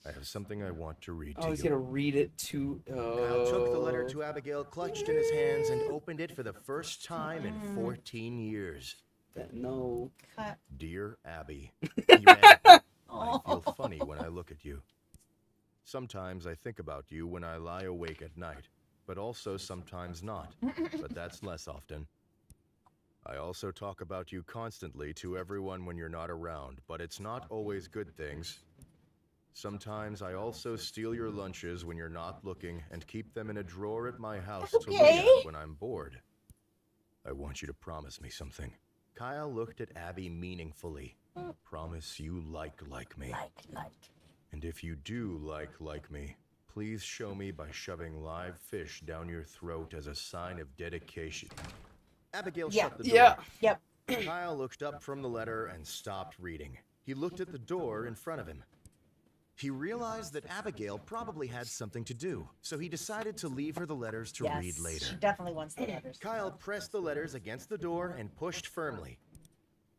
I have something I want to read to Oh, he's you. gonna read it to. Kyle took the letter to Abigail, clutched in his hands, and opened it for the first time in 14 years. No. Cut. Dear Abby, he read, I feel funny when I look at you. Sometimes I think about you when I lie awake at night, but also sometimes not, but that's less often. I also talk about you constantly to everyone when you're not around, but it's not always good things. Sometimes I also steal your lunches when you're not looking and keep them in a drawer at my house to look at when I'm bored. I want you to promise me something. Kyle looked at Abby meaningfully. Promise you like me. Like. And if you do like me, please show me by shoving live fish down your throat as a sign of dedication. Abigail shut the door. Yeah. Yep. Kyle looked up from the letter and stopped reading. He looked at the door in front of him. He realized that Abigail probably had something to do, so he decided to leave her the letters to read later. She definitely wants the letters. Kyle pressed the letters against the door and pushed firmly.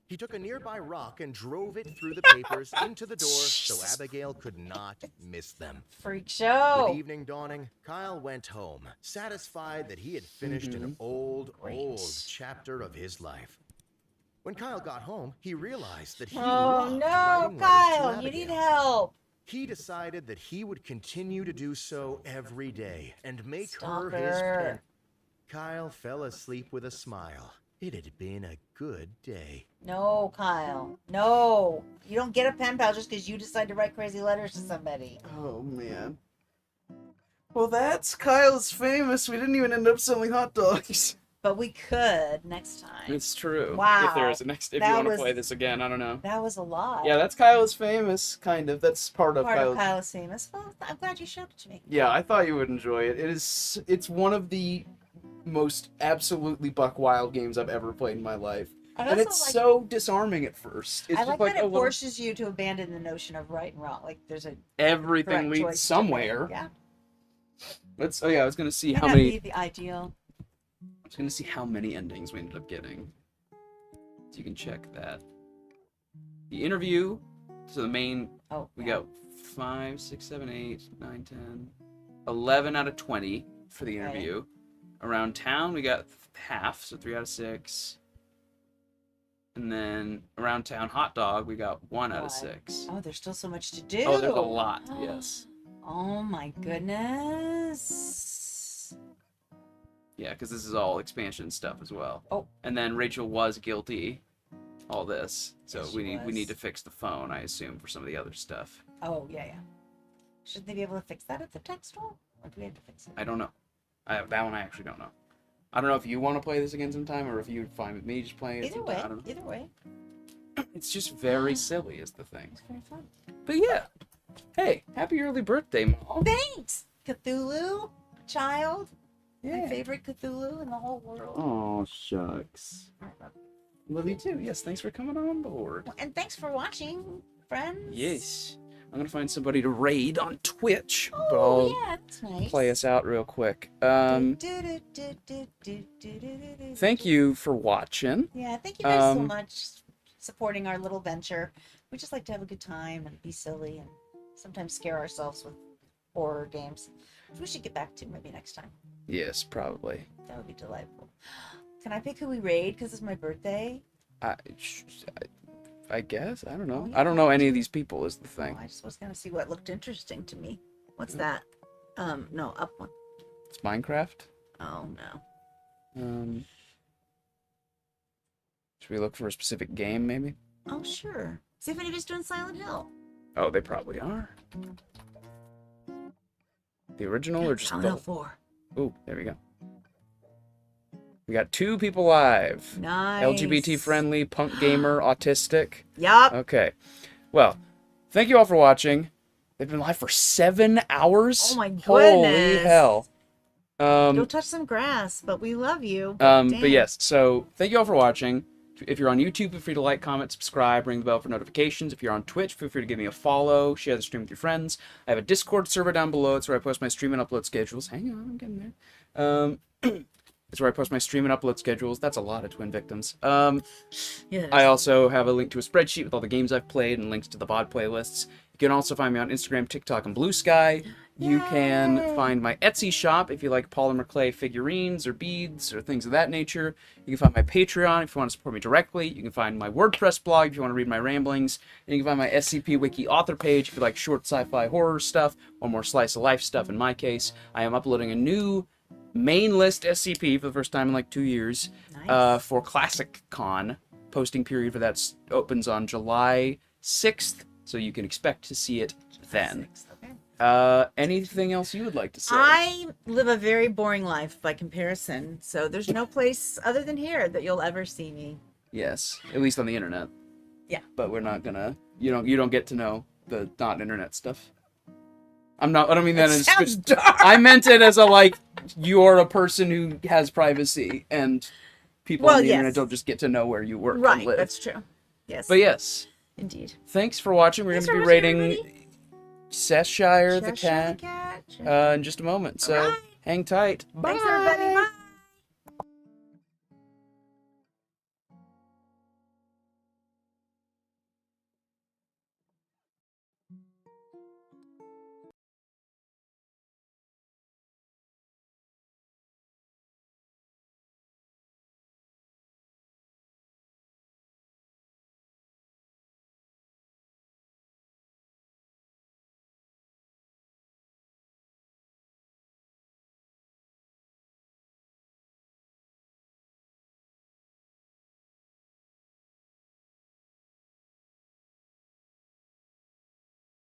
He took a nearby rock and drove it through the papers into the door so Abigail could not miss them. Freak show. With evening dawning, Kyle went home, satisfied that he had finished an old chapter of his life. When Kyle got home, he realized that he loved no, writing letters to Kyle, you Abigail. need help. He decided that he would continue to do so every day and make her Stalker. his pen. Kyle fell asleep with a smile. It had been a good day. No, Kyle. No. You don't get a pen pal just because you decide to write crazy letters to somebody. Oh man. Well, that's Kyle's famous. We didn't even end up selling hot dogs. But we could next time. It's true. Wow. If there is a next, if That you want to was- play this again, I don't know. That was a lot. Yeah, that's Kyle's famous, kind of. That's part of Part Kyle's. of Kyle's famous. Well, I'm glad you showed it to me. Yeah, I thought you would enjoy it. It's one of the most absolutely buck wild games I've ever played in my life. I And also it's like- so disarming at first. It's I just like that a it little- forces you to abandon the notion of right and wrong. Like there's a everything correct choice leads to somewhere. make. Yeah. Let's. Oh yeah, I was gonna see May how not many. be the ideal. I was gonna see how many endings we ended up getting. So you can check that. The interview. So the main. Oh, We yeah. got 5, 6, 7, 8, 9, 10, 11 out of 20 for the Okay. interview. Around town, we got half, so 3 out of 6. And then around town hot dog, we got 1 out of 6. Oh, there's still so much to do. Oh, there's a lot, yes. Oh my goodness. Yeah, because this is all expansion stuff as well. Oh. And then Rachel was guilty. All this, so Yes, we she need was. to fix the phone, I assume, for some of the other stuff. Oh yeah. Shouldn't they be able to fix that at the tech store? Or do we have to fix it? I don't know. That one I actually don't know. I don't know if you want to play this again sometime, or if you'd fine with me just playing it. Either sometime. way. I don't know. Either way. It's just very silly, is the thing. It's very fun. But yeah. Hey, happy early birthday, Mom. Thanks, Cthulhu child. My Yeah. favorite Cthulhu in the whole world. Oh, shucks. Love you too. Yes, thanks for coming on board. And thanks for watching, friends. Yes. I'm going to find somebody to raid on Twitch. But Oh, I'll yeah, that's nice. play us out real quick. Do-do-do-do-do-do-do-do-do. Thank you for watching. Yeah, thank you guys so Um, much supporting our little venture. We just like to have a good time and be silly and sometimes scare ourselves with horror games, which we should get back to maybe next time. Yes, probably. That would be delightful. Can I pick who we raid because it's my birthday? I guess. I don't know. Oh, yeah. I don't know any of these people is the Oh, thing. I just was gonna see what looked interesting to me. What's that? No, up one. It's Minecraft. Oh no. Should we look for a specific game, maybe? Oh sure. See if anybody's doing Silent Hill. Oh, they probably are. The original or just Silent Hill the... 4. Ooh, there we go. We got 2 people live. Nice. LGBT friendly, punk gamer, autistic. Yup. Okay. Well, thank you all for watching. They've been live for 7 hours. Oh my Holy goodness. hell. Go touch some grass, but we love you. But damn. yes, so thank you all for watching. If you're on YouTube, feel free to like, comment, subscribe, ring the bell for notifications. If you're on Twitch, feel free to give me a follow, share the stream with your friends. I have a Discord server down below. It's where I post my stream and upload schedules. Hang on, I'm getting there. It's where I post my stream and upload schedules. That's a lot of Twin Victims. Yes. I also have a link to a spreadsheet with all the games I've played and links to the VOD playlists. You can also find me on Instagram, TikTok, and Blue Sky. You can find my Etsy shop if you like polymer clay figurines or beads or things of that nature. You can find my Patreon if you want to support me directly. You can find my WordPress blog if you want to read my ramblings. And you can find my SCP Wiki author page if you like short sci-fi horror stuff or more slice of life stuff in my case. I am uploading a new main list SCP for the first time in like 2 years for Classic Con. Posting period for that opens on July 6th, so you can expect to see it then. Anything else you would like to say? I live a very boring life by comparison, so there's no place other than here that you'll ever see me. Yes, at least on the internet. Yeah. But we're not gonna. You don't get to know the not internet stuff. I don't mean that as. Sounds dark. I meant it as a like. You're a person who has privacy, and people on the internet don't just get to know where you work and Right, live. that's true. Yes. But yes, Indeed. thanks for watching. We're Thanks going to for be watching, rating everybody. Cheshire the Cheshire cat in just a moment. So Alright. hang tight. Bye. Thanks, everybody.